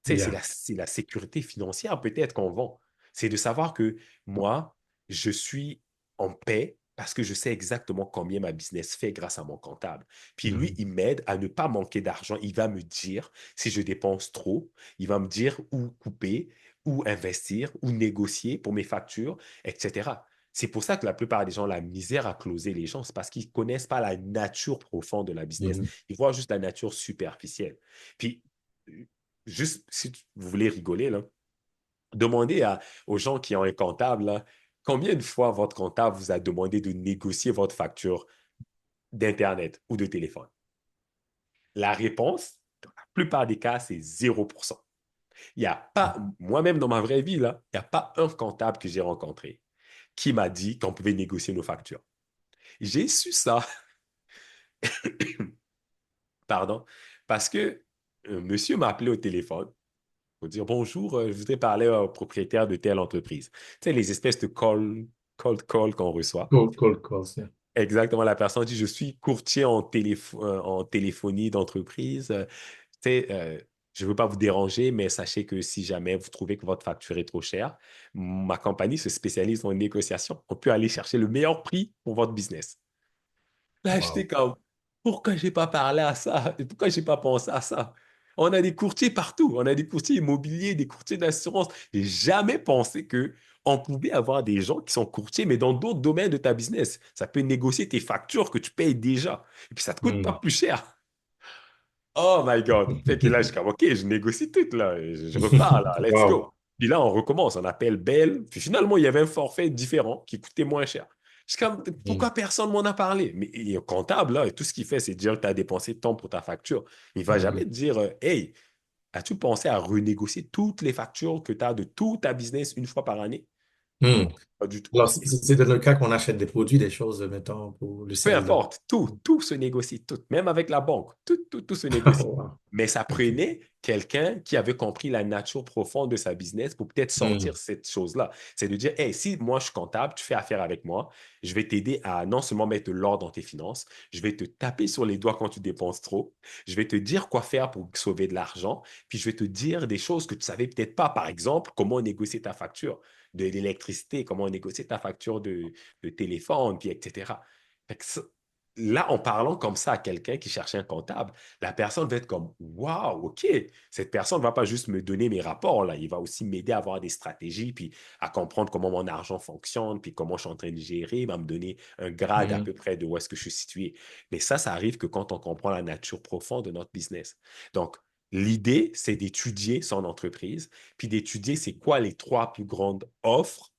Tu sais, Yeah. c'est la sécurité financière peut-être qu'on vend. C'est de savoir que moi, je suis en paix parce que je sais exactement combien ma business fait grâce à mon comptable. Puis lui, Mhm. il m'aide à ne pas manquer d'argent. Il va me dire si je dépense trop. Il va me dire où couper, où investir, où négocier pour mes factures, etc. C'est pour ça que la plupart des gens ont la misère à closer les gens. C'est parce qu'ils ne connaissent pas la nature profonde de la business. Mhm. Ils voient juste la nature superficielle. Puis, juste si vous voulez rigoler, là, demandez aux gens qui ont un comptable, là, combien de fois votre comptable vous a demandé de négocier votre facture d'Internet ou de téléphone? La réponse, dans la plupart des cas, c'est 0%. Il n'y a pas, moi-même dans ma vraie vie, là, il n'y a pas un comptable que j'ai rencontré qui m'a dit qu'on pouvait négocier nos factures. J'ai su ça, pardon, parce que un monsieur m'a appelé au téléphone pour dire bonjour, je voudrais parler au propriétaire de telle entreprise. Tu sais, les espèces de cold call qu'on reçoit. Cold calls, yeah. Exactement, la personne dit je suis courtier en téléphonie d'entreprise. Tu sais, je ne veux pas vous déranger, mais sachez que si jamais vous trouvez que votre facture est trop chère, ma compagnie se spécialise en négociation. On peut aller chercher le meilleur prix pour votre business. Là, j'étais Wow. comme, pourquoi j'ai pas parlé à ça? Pourquoi j'ai pas pensé à ça? On a des courtiers partout. On a des courtiers immobiliers, des courtiers d'assurance. J'ai jamais pensé que on pouvait avoir des gens qui sont courtiers, mais dans d'autres domaines de ta business. Ça peut négocier tes factures que tu payes déjà. Et puis, ça te coûte pas Mm. plus cher. Oh my God. Fait que là, je suis comme, OK, je négocie tout, là. Je repars, là. Let's Wow. go. Puis là, on recommence. On appelle Bell. Puis finalement, il y avait un forfait différent qui coûtait moins cher. Je suis comme, Mm. pourquoi personne m'en a parlé? Mais il est comptable, là, et tout ce qu'il fait, c'est dire que tu as dépensé de temps pour ta facture. Il ne va jamais Mhm. te dire, hey, as-tu pensé à renégocier toutes les factures que tu as de tout ta business une fois par année? Mm. Pas du tout. Alors, c'est dans le cas qu'on achète des produits, des choses, mettons, pour le Peu cellulaire. importe, tout se négocie, tout, même avec la banque, tout se négocie. Wow. Mais ça OK. prenait quelqu'un qui avait compris la nature profonde de sa business pour peut-être sortir Mm. cette chose-là. C'est de dire, hey, si moi je suis comptable, tu fais affaire avec moi, je vais t'aider à non seulement mettre de l'ordre dans tes finances, je vais te taper sur les doigts quand tu dépenses trop, je vais te dire quoi faire pour sauver de l'argent, puis je vais te dire des choses que tu savais peut-être pas. Par exemple, comment négocier ta facture de l'électricité, comment négocier ta facture de téléphone, puis etc. Fait que là, en parlant comme ça à quelqu'un qui cherchait un comptable, la personne va être comme, waouh, OK, cette personne ne va pas juste me donner mes rapports, là, il va aussi m'aider à avoir des stratégies, puis à comprendre comment mon argent fonctionne, puis comment je suis en train de gérer, il va me donner un grade à Mhm. peu près de où est-ce que je suis situé. Mais ça arrive que quand on comprend la nature profonde de notre business. Donc, l'idée, c'est d'étudier son entreprise, puis d'étudier c'est quoi les trois plus grandes offres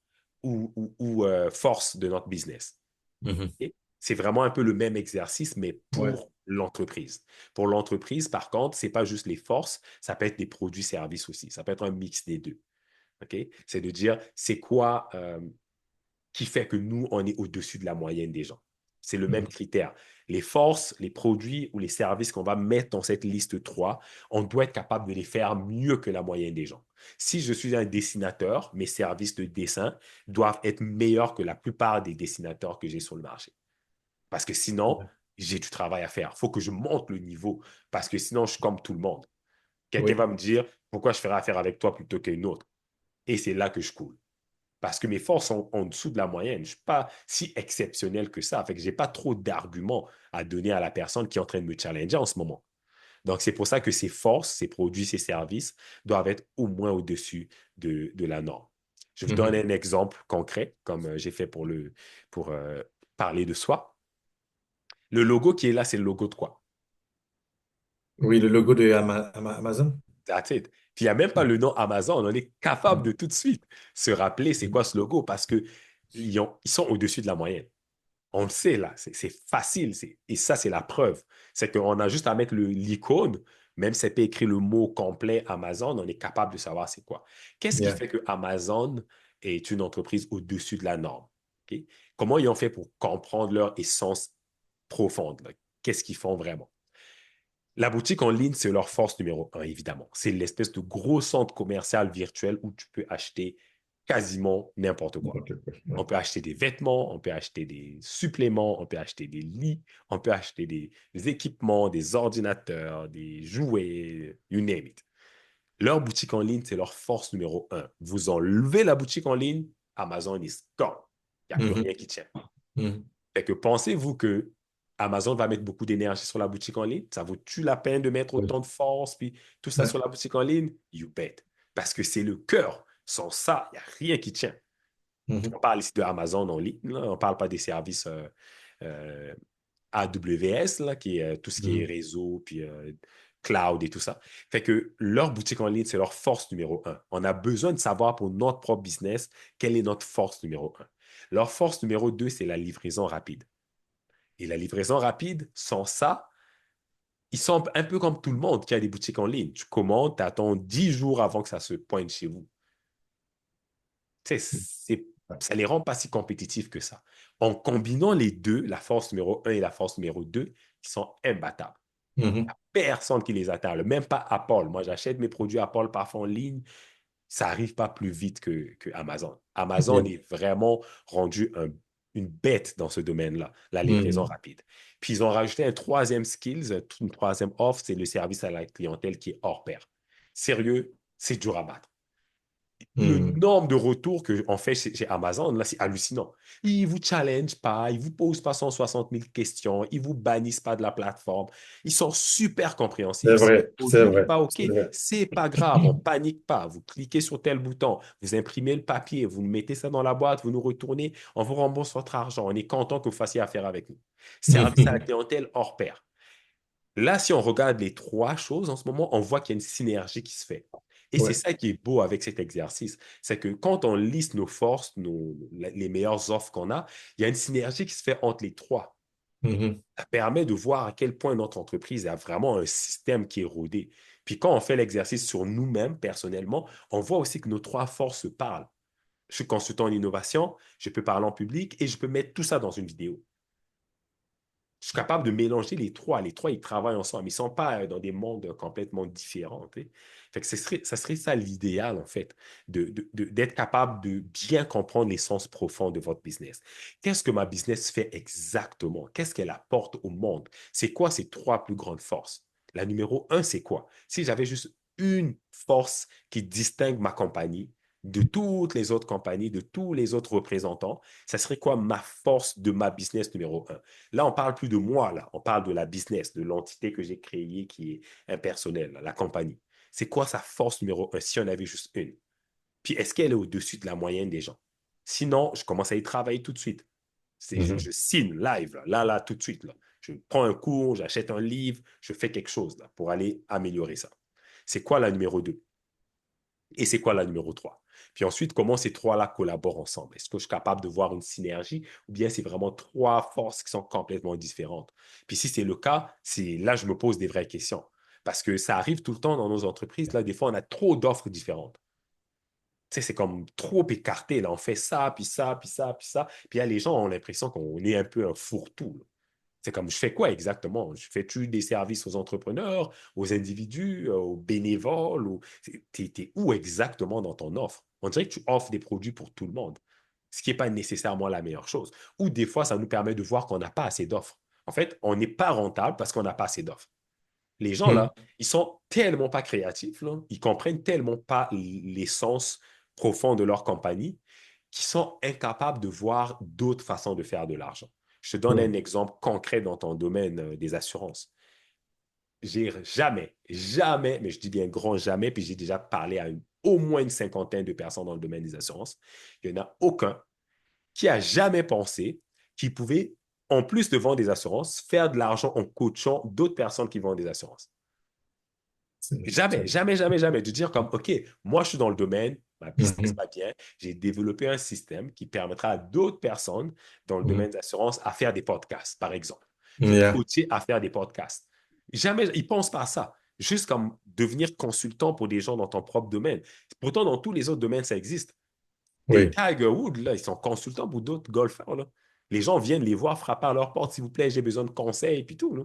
ou forces de notre business. Mhm. Et c'est vraiment un peu le même exercice, mais Ouais. pour l'entreprise. Pour l'entreprise, par contre, c'est pas juste les forces, ça peut être des produits-services aussi. Ça peut être un mix des deux. OK? C'est de dire, c'est quoi qui fait que nous, on est au-dessus de la moyenne des gens. C'est le même Mhm. critère. Les forces, les produits ou les services qu'on va mettre dans cette liste 3, on doit être capable de les faire mieux que la moyenne des gens. Si je suis un dessinateur, mes services de dessin doivent être meilleurs que la plupart des dessinateurs que j'ai sur le marché. Parce que sinon, Ouais. j'ai du travail à faire. Il faut que je monte le niveau. Parce que sinon, je suis comme tout le monde. Quelqu'un Oui. va me dire, pourquoi je ferais affaire avec toi plutôt qu'une autre? Et c'est là que je coule. Parce que mes forces sont en dessous de la moyenne. Je ne suis pas si exceptionnel que ça. Fait que je n'ai pas trop d'arguments à donner à la personne qui est en train de me challenger en ce moment. Donc, c'est pour ça que ces forces, ces produits, ces services doivent être au moins au-dessus de la norme. Je vous donne Mhm. un exemple concret, comme j'ai fait pour parler de soi. Le logo qui est là, c'est le logo de quoi? Oui, le logo de Amazon. That's it. Puis il n'y a même pas le nom Amazon. On est capable Mhm. de tout de suite se rappeler c'est quoi ce logo parce que ils sont au-dessus de la moyenne. On le sait là, c'est facile. Et ça, c'est la preuve. C'est qu'on a juste à mettre l'icône, même si c'est pas écrit le mot complet Amazon, on est capable de savoir c'est quoi. Qu'est-ce qui Yeah. fait que Amazon est une entreprise au-dessus de la norme? OK? Comment ils ont fait pour comprendre leur essence profonde, là? Qu'est-ce qu'ils font vraiment? La boutique en ligne, c'est leur force numéro un, évidemment. C'est l'espèce de gros centre commercial virtuel où tu peux acheter quasiment n'importe quoi. N'importe quoi. Ouais. On peut acheter des vêtements, on peut acheter des suppléments, on peut acheter des lits, on peut acheter des équipements, des ordinateurs, des jouets, you name it. Leur boutique en ligne, c'est leur force numéro un. Vous enlevez la boutique en ligne, Amazon is gone. Il n'y a plus Mhm. rien qui tient. Mhm. Fait que pensez-vous que Amazon va mettre beaucoup d'énergie sur la boutique en ligne? Ça vaut-tu la peine de mettre Oui. autant de force puis tout ça Ouais. sur la boutique en ligne? You bet. Parce que c'est le cœur. Sans ça, il n'y a rien qui tient. Mhm. On parle ici de Amazon en ligne, là. On ne parle pas des services euh, AWS, là, qui est tout ce qui est Mhm. réseau, puis cloud et tout ça. Fait que leur boutique en ligne, c'est leur force numéro un. On a besoin de savoir pour notre propre business quelle est notre force numéro un. Leur force numéro deux, c'est la livraison rapide. Et la livraison rapide, sans ça, ils sont un peu comme tout le monde qui a des boutiques en ligne. Tu commandes, tu attends 10 jours avant que ça se pointe chez vous. Tu sais, Ouais. ça les rend pas si compétitifs que ça. En combinant les deux, la force numéro un et la force numéro 2, ils sont imbattables. Mhm. Personne qui les atteint, même pas Apple. Moi, j'achète mes produits Apple parfois en ligne, ça n'arrive pas plus vite que Amazon. Amazon Yeah. est vraiment rendu une bête dans ce domaine-là, la livraison Mhm. rapide. Puis ils ont rajouté un troisième skills, une troisième offre, c'est le service à la clientèle qui est hors pair. Sérieux, c'est dur à battre. Le Mhm. nombre de retours qu'on fait chez Amazon, là, c'est hallucinant. Ils ne vous challenge pas, ils ne vous posent pas 160 000 questions, ils ne vous bannissent pas de la plateforme. Ils sont super C'est compréhensifs. Si le vrai, c'est produit n'est vrai, pas OK, c'est vrai. c'est pas grave, on panique pas. Vous cliquez sur tel bouton, vous imprimez le papier, vous mettez ça dans la boîte, vous nous retournez, on vous rembourse votre argent. On est content que vous fassiez affaire avec nous. Service à la Mhm. clientèle hors pair. Là, si on regarde les trois choses en ce moment, on voit qu'il y a une synergie qui se fait. Et c'est Ouais. ça qui est beau avec cet exercice. C'est que quand on liste nos forces, les meilleures offres qu'on a, il y a une synergie qui se fait entre les trois. Mhm. Ça permet de voir à quel point notre entreprise a vraiment un système qui est rodé. Puis quand on fait l'exercice sur nous-mêmes, personnellement, on voit aussi que nos trois forces se parlent. Je suis consultant en innovation, je peux parler en public et je peux mettre tout ça dans une vidéo. Je suis capable de mélanger les trois. Les trois, ils travaillent ensemble. Ils ne sont pas dans des mondes complètement différents. Tu sais. Fait que ça serait ça l'idéal, en fait, d'être capable de bien comprendre l'essence profonde de votre business. Qu'est-ce que ma business fait exactement? Qu'est-ce qu'elle apporte au monde? C'est quoi ces trois plus grandes forces? La numéro un, c'est quoi? Si j'avais juste une force qui distingue ma compagnie de toutes les autres compagnies, de tous les autres représentants, ça serait quoi ma force de ma business numéro un? Là, on ne parle plus de moi, là. On parle de la business, de l'entité que j'ai créée qui est impersonnelle, la compagnie. C'est quoi sa force numéro un si on avait juste une? Puis est-ce qu'elle est au-dessus de la moyenne des gens? Sinon, je commence à y travailler tout de suite. Mhm. Je signe live, là, tout de suite. Là. Je prends un cours, j'achète un livre, je fais quelque chose là, pour aller améliorer ça. C'est quoi la numéro 2? Et c'est quoi la numéro 3? Puis ensuite, comment ces trois-là collaborent ensemble? Est-ce que je suis capable de voir une synergie ou bien c'est vraiment trois forces qui sont complètement différentes? Puis si c'est le cas, c'est là je me pose des vraies questions. Parce que ça arrive tout le temps dans nos entreprises. Là, des fois, on a trop d'offres différentes. Tu sais, c'est comme trop écarté. Là. On fait ça, puis ça, puis ça, puis ça. Puis là, les gens ont l'impression qu'on est un peu un fourre-tout. Là. C'est comme, je fais quoi exactement? Je fais-tu des services aux entrepreneurs, aux individus, aux bénévoles? T'es où exactement dans ton offre? On dirait que tu offres des produits pour tout le monde, ce qui n'est pas nécessairement la meilleure chose. Ou des fois, ça nous permet de voir qu'on n'a pas assez d'offres. En fait, on n'est pas rentable parce qu'on n'a pas assez d'offres. Les gens, Mhm. là, ils sont tellement pas créatifs, là, ils comprennent tellement pas l'essence profonde de leur compagnie qu'ils sont incapables de voir d'autres façons de faire de l'argent. Je te donne un Ouais. exemple concret dans ton domaine des assurances. J'ai jamais, jamais, mais je dis bien grand jamais, puis j'ai déjà parlé à au moins une cinquantaine de personnes dans le domaine des assurances. Il n'y en a aucun qui a jamais pensé qu'il pouvait, en plus de vendre des assurances, faire de l'argent en coachant d'autres personnes qui vendent des assurances. Jamais, jamais, jamais, jamais. De dire comme, OK, moi, je suis dans le domaine, ma business Mhm. va bien, j'ai développé un système qui permettra à d'autres personnes dans le Mhm. domaine d'assurance à faire des podcasts, par exemple. Je vais te Yeah. coacher à faire des podcasts. Jamais, ils ne pensent pas à ça. Juste comme devenir consultant pour des gens dans ton propre domaine. Pourtant, dans tous les autres domaines, ça existe. Des Oui. Tiger Woods, là, ils sont consultants pour d'autres golfeurs, là. Les gens viennent les voir frapper à leur porte, s'il vous plaît, j'ai besoin de conseils, puis tout, là.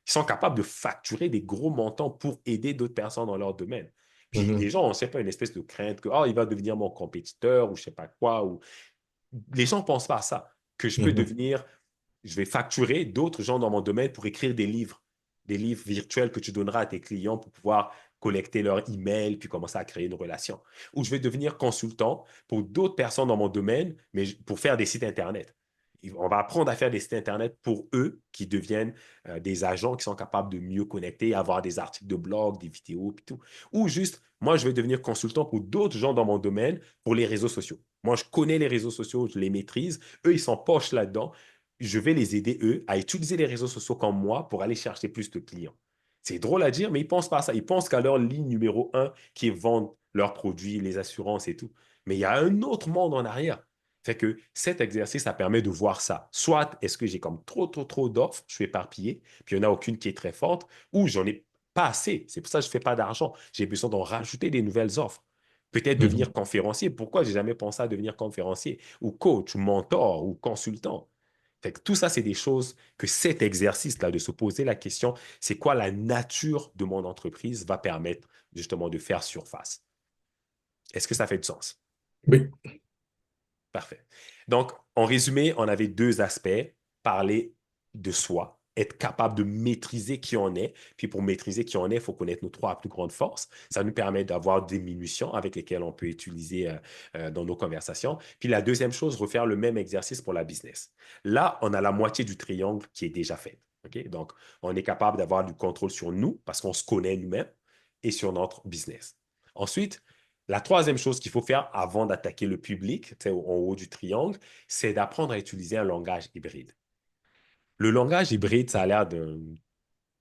qui sont capables de facturer des gros montants pour aider d'autres personnes dans leur domaine. Puis les Mhm. gens ont, je sais pas, une espèce de crainte que, oh, il va devenir mon compétiteur ou je sais pas quoi. Ou... Les gens ne pensent pas à ça, que je peux Mhm. devenir, je vais facturer d'autres gens dans mon domaine pour écrire des livres virtuels que tu donneras à tes clients pour pouvoir collecter leur email puis commencer à créer une relation. Ou je vais devenir consultant pour d'autres personnes dans mon domaine, mais pour faire des sites Internet. On va apprendre à faire des sites Internet pour eux qui deviennent des agents qui sont capables de mieux connecter, avoir des articles de blog, des vidéos, puis tout. Ou juste, moi, je vais devenir consultant pour d'autres gens dans mon domaine pour les réseaux sociaux. Moi, je connais les réseaux sociaux, je les maîtrise. Eux, ils sont poches là-dedans. Je vais les aider, eux, à utiliser les réseaux sociaux comme moi pour aller chercher plus de clients. C'est drôle à dire, mais ils ne pensent pas à ça. Ils pensent qu'à leur ligne numéro un, qui est vendre leurs produits, les assurances et tout. Mais il y a un autre monde en arrière. Fait que cet exercice, ça permet de voir ça. Soit est-ce que j'ai comme trop d'offres, je suis éparpillé, puis il n'y en a aucune qui est très forte, ou j'en ai pas assez. C'est pour ça que je ne fais pas d'argent. J'ai besoin d'en rajouter des nouvelles offres. Peut-être devenir Mhm. conférencier. Pourquoi j'ai jamais pensé à devenir conférencier ou coach ou mentor ou consultant? Fait que tout ça, c'est des choses que cet exercice-là, de se poser la question, c'est quoi la nature de mon entreprise, va permettre justement de faire surface. Est-ce que ça fait du sens? Oui. Parfait. Donc, en résumé, on avait deux aspects. Parler de soi, être capable de maîtriser qui on est. Puis pour maîtriser qui on est, il faut connaître nos trois plus grandes forces. Ça nous permet d'avoir des munitions avec lesquelles on peut utiliser dans nos conversations. Puis la deuxième chose, refaire le même exercice pour la business. Là, on a la moitié du triangle qui est déjà faite. OK? Donc, on est capable d'avoir du contrôle sur nous parce qu'on se connaît nous-mêmes et sur notre business. Ensuite, la troisième chose qu'il faut faire avant d'attaquer le public, en haut du triangle, c'est d'apprendre à utiliser un langage hybride. Le langage hybride, ça a l'air d'un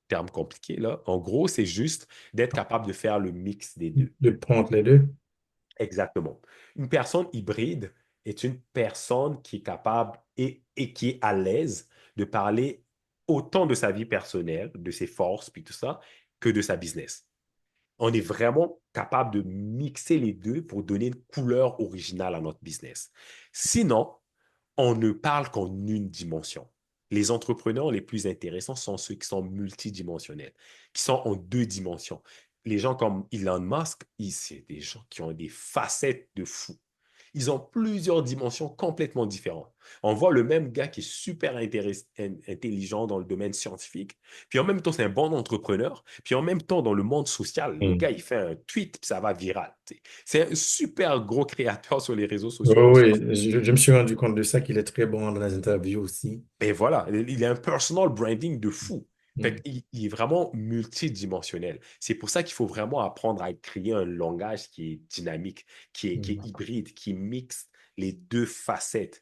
terme compliqué, là. En gros, c'est juste d'être capable de faire le mix des deux. De prendre les deux. Exactement. Une personne hybride est une personne qui est capable et qui est à l'aise de parler autant de sa vie personnelle, de ses forces, puis tout ça, que de sa business. On est vraiment capable de mixer les deux pour donner une couleur originale à notre business. Sinon, on ne parle qu'en une dimension. Les entrepreneurs les plus intéressants sont ceux qui sont multidimensionnels, qui sont en deux dimensions. Les gens comme Elon Musk, c'est des gens qui ont des facettes de fou. Ils ont plusieurs dimensions complètement différentes. On voit le même gars qui est super intelligent dans le domaine scientifique, puis en même temps, c'est un bon entrepreneur, puis en même temps, dans le monde social, le gars, Mhm. il fait un tweet, puis ça va viral. C'est un super gros créateur sur les réseaux Oui, sociaux en ce moment. oui, je me suis rendu compte de ça, qu'il est très bon dans les interviews aussi. Et voilà, il a un personal branding de fou. Fait Mhm. qu'il est vraiment multidimensionnel. C'est pour ça qu'il faut vraiment apprendre à créer un langage qui est dynamique, qui est Mhm. hybride, qui mixe les deux facettes.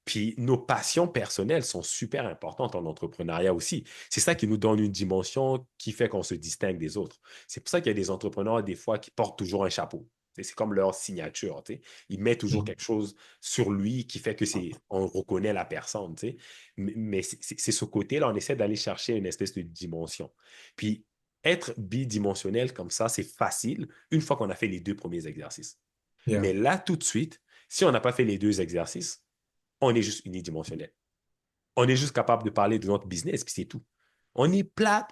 Puis nos passions personnelles sont super importantes en entrepreneuriat aussi. C'est ça qui nous donne une dimension qui fait qu'on se distingue des autres. C'est pour ça qu'il y a des entrepreneurs, des fois, qui portent toujours un chapeau. C'est comme leur signature. Ils mettent toujours Mhm. quelque chose sur lui qui fait que on reconnaît la personne. Mais c'est ce côté-là, on essaie d'aller chercher une espèce de dimension. Puis être bidimensionnel comme ça, c'est facile une fois qu'on a fait les deux premiers exercices. Yeah. Mais là, tout de suite, si on n'a pas fait les deux exercices, on est juste unidimensionnel. On est juste capable de parler de notre business, puis c'est tout. On est plate.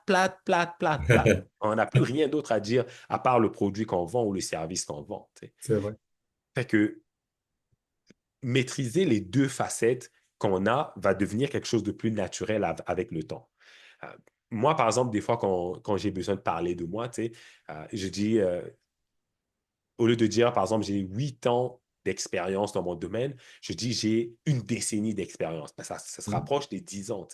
On n'a plus rien d'autre à dire à part le produit qu'on vend ou le service qu'on vend. C'est vrai. Fait que maîtriser les deux facettes qu'on a va devenir quelque chose de plus naturel avec le temps. Euh, Moi, par exemple, des fois, quand j'ai besoin de parler de moi, je dis, au lieu de dire, par exemple, j'ai 8 ans d'expérience dans mon domaine, je dis j'ai une décennie d'expérience. Ça se Mhm. rapproche des 10 ans.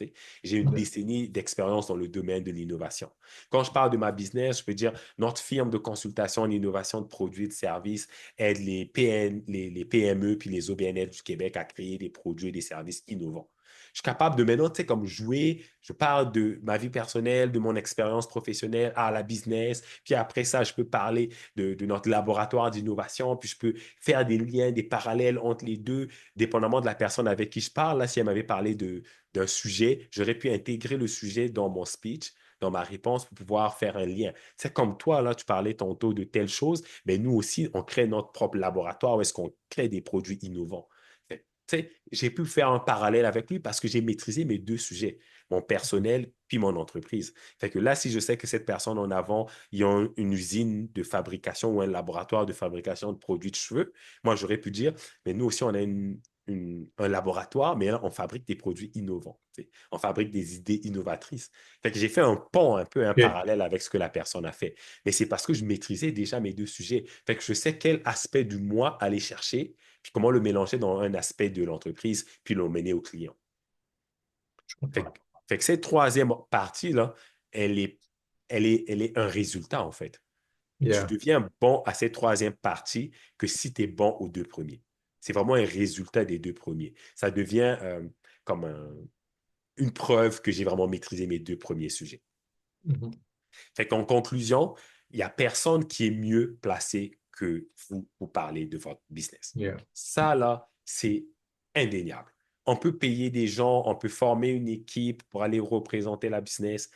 J'ai une Ouais. décennie d'expérience dans le domaine de l'innovation. Quand je parle de ma business, je peux dire notre firme de consultation en innovation de produits et de services aide les PME puis les OBNL du Québec à créer des produits et des services innovants. Je suis capable de maintenant, comme jouer, je parle de ma vie personnelle, de mon expérience professionnelle à la business, puis après ça, je peux parler de notre laboratoire d'innovation, puis je peux faire des liens, des parallèles entre les deux, dépendamment de la personne avec qui je parle. Là, si elle m'avait parlé d'un sujet, j'aurais pu intégrer le sujet dans mon speech, dans ma réponse, pour pouvoir faire un lien. C'est comme toi, là, tu parlais tantôt de telle chose, mais nous aussi, on crée notre propre laboratoire où est-ce qu'on crée des produits innovants. J'ai pu faire un parallèle avec lui parce que j'ai maîtrisé mes deux sujets, mon personnel puis mon entreprise. Fait que là, si je sais que cette personne en avant, ils ont une usine de fabrication ou un laboratoire de fabrication de produits de cheveux, moi, j'aurais pu dire, mais nous aussi, on a un laboratoire, mais là, on fabrique des produits innovants. Tu sais. On fabrique des idées innovatrices. Fait que j'ai fait un pont, un peu un OK. parallèle avec ce que la personne a fait. Mais c'est parce que je maîtrisais déjà mes deux sujets. Fait que je sais quel aspect du moi aller chercher, puis comment le mélanger dans un aspect de l'entreprise, puis le mener au client. Je Fait, comprends. que fait que cette troisième partie-là, elle est, elle est un résultat, en fait. Tu Yeah. deviens bon à cette troisième partie que si tu es bon aux deux premiers. C'est vraiment un résultat des deux premiers. Ça devient comme une preuve que j'ai vraiment maîtrisé mes deux premiers sujets. Mhm. Fait qu'en conclusion, il n'y a personne qui est mieux placé que vous pour parler de votre business. Yeah. Ça, là, c'est indéniable. On peut payer des gens, on peut former une équipe pour aller représenter la business,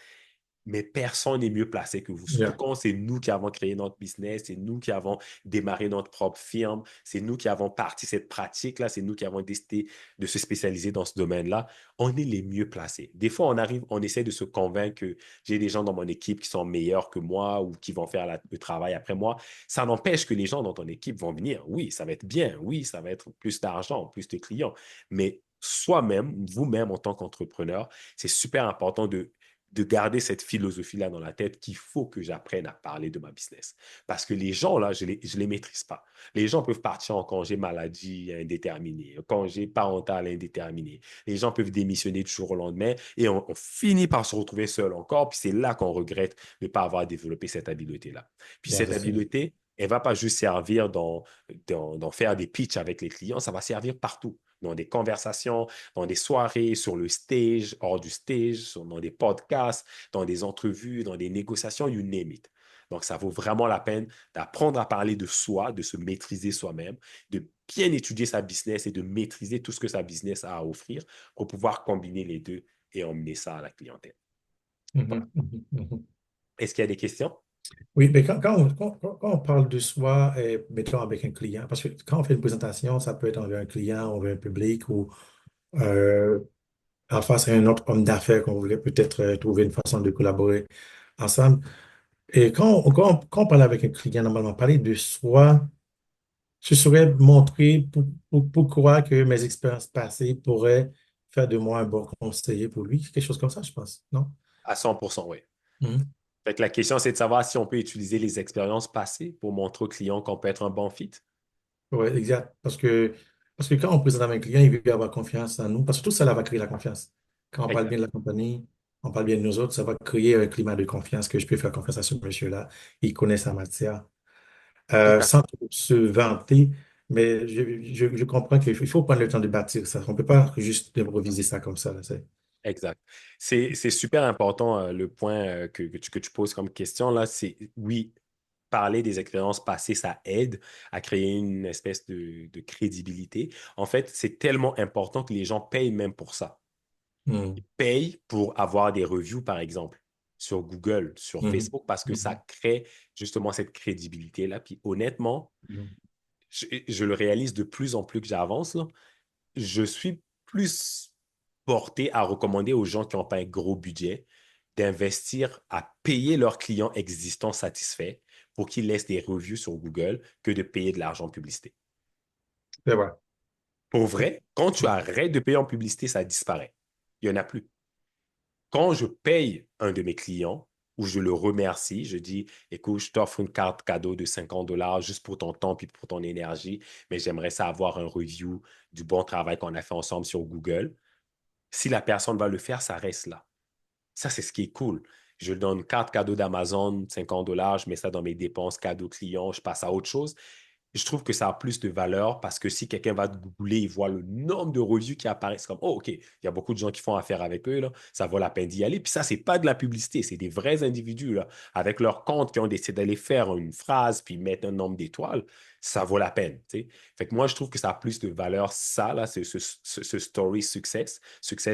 mais personne n'est mieux placé que vous. Surtout Yeah. quand c'est nous qui avons créé notre business, c'est nous qui avons démarré notre propre firme, c'est nous qui avons parti cette pratique-là, c'est nous qui avons décidé de se spécialiser dans ce domaine-là. On est les mieux placés. Des fois, on arrive, on essaie de se convaincre que j'ai des gens dans mon équipe qui sont meilleurs que moi ou qui vont faire le travail après moi. Ça n'empêche que les gens dans ton équipe vont venir. Oui, ça va être bien. Oui, ça va être plus d'argent, plus de clients. Mais soi-même, vous-même en tant qu'entrepreneur, c'est super important de garder cette philosophie-là dans la tête qu'il faut que j'apprenne à parler de ma business. Parce que les gens, là, je ne les maîtrise pas. Les gens peuvent partir en congé maladie indéterminé, un congé parental indéterminé. Les gens peuvent démissionner du jour au lendemain et on finit par se retrouver seul encore. Puis c'est là qu'on regrette de ne pas avoir développé cette habileté-là. Puis Yeah, cette c'est ça. habileté, elle ne va pas juste servir dans faire des pitchs avec les clients, ça va servir partout dans des conversations, dans des soirées, sur le stage, hors du stage, dans des podcasts, dans des entrevues, dans des négociations, you name it. Donc, ça vaut vraiment la peine d'apprendre à parler de soi, de se maîtriser soi-même, de bien étudier sa business et de maîtriser tout ce que sa business a à offrir pour pouvoir combiner les deux et emmener ça à la clientèle. Voilà. Mhm, mhm, mhm. Est-ce qu'il y a des questions? Oui, mais quand on parle de soi, mettons avec un client, parce que quand on fait une présentation, ça peut être envers un client, envers un public ou euh, en face à un autre homme d'affaires qu'on voudrait peut-être trouver une façon de collaborer ensemble. Et quand on parle avec un client, normalement, parler de soi, je saurais montrer pourquoi que mes expériences passées pourraient faire de moi un bon conseiller pour lui, quelque chose comme ça, je pense, non? À 100%, oui. Mhm. Fait que la question, c'est de savoir si on peut utiliser les expériences passées pour montrer au client qu'on peut être un bon fit. Oui, exact. Parce que quand on présente avec un client, il veut avoir confiance en nous. Parce que tout ça, là, va créer la confiance. Quand on parle bien Exact. de la compagnie, on parle bien de nous autres, ça va créer un climat de confiance que je peux faire confiance à ce monsieur-là. Il connaît sa matière. Tout à Sans fait. trop se vanter, mais je comprends qu'il faut prendre le temps de bâtir ça. On ne peut pas juste improviser ça comme ça, là, Exact. C'est super important le point que tu poses comme question là. C'est oui, parler des expériences passées, ça aide à créer une espèce de crédibilité. En fait, c'est tellement important que les gens payent même pour ça. Hmm. Payent pour avoir des reviews, par exemple, sur Google, sur Mhm. Facebook, parce que ça Mhm. crée justement cette crédibilité-là. Puis honnêtement, Mhm. je le réalise de plus en plus que j'avance, là. Je suis plus porté à recommander aux gens qui n'ont pas un gros budget d'investir à payer leurs clients existants satisfaits pour qu'ils laissent des reviews sur Google que de payer de l'argent en publicité. C'est vrai. Pour vrai, quand tu arrêtes de payer en publicité, ça disparaît. Il n'y en a plus. Quand je paye un de mes clients ou je le remercie, je dis, écoute, je t'offre une carte cadeau de $50 juste pour ton temps puis pour ton énergie, mais j'aimerais ça avoir un review du bon travail qu'on a fait ensemble sur Google. Si la personne va le faire, ça reste là. Ça, c'est ce qui est cool. Je donne une carte cadeau d'Amazon, $50, je mets ça dans mes dépenses cadeau client, je passe à autre chose. Je trouve que ça a plus de valeur parce que si quelqu'un va te googler, il voit le nombre de reviews qui apparaissent comme, oh, OK, il y a beaucoup de gens qui font affaire avec eux, là, ça vaut la peine d'y aller. Puis ça, c'est pas de la publicité, c'est des vrais individus, là, avec leur compte qui ont décidé d'aller faire une phrase puis mettre un nombre d'étoiles, ça vaut la peine, tu sais. Fait que moi, je trouve que ça a plus de valeur, ça, là, ce story success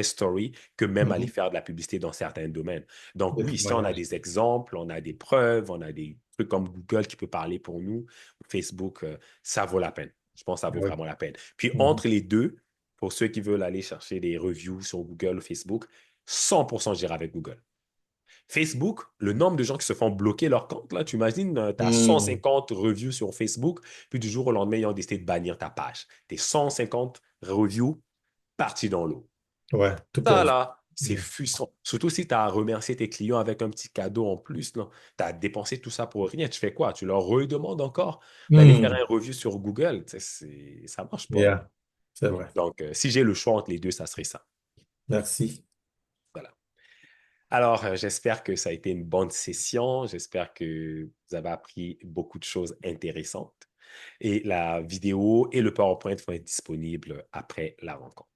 story, que même aller Mhm. faire de la publicité dans certains domaines. Donc Des oui, ça, on a témoignages. des exemples, on a des preuves, on a des trucs comme Google qui peut parler pour nous, Facebook, ça vaut la peine. Je pense que ça vaut Oui. vraiment la peine. Puis Mhm. entre les deux, pour ceux qui veulent aller chercher des reviews sur Google ou Facebook, 100% j'irai avec Google. Facebook, le nombre de gens qui se font bloquer leur compte, là, tu imagines, tu as Hmm. 150 reviews sur Facebook, puis du jour au lendemain, ils ont décidé de bannir ta page. Tes 150 reviews partis dans l'eau. Ouais, tout Ça, perdu. là, c'est Yeah. frustrant. Surtout si tu as remercié tes clients avec un petit cadeau en plus. Tu as dépensé tout ça pour rien. Tu fais quoi? Tu leur redemandes encore d'aller faire Hmm. un review sur Google. Ça marche pas. Yeah, c'est vrai. Donc, si j'ai le choix entre les deux, ça serait ça. Merci. Voilà. Alors, j'espère que ça a été une bonne session. J'espère que vous avez appris beaucoup de choses intéressantes. Et la vidéo et le PowerPoint vont être disponibles après la rencontre.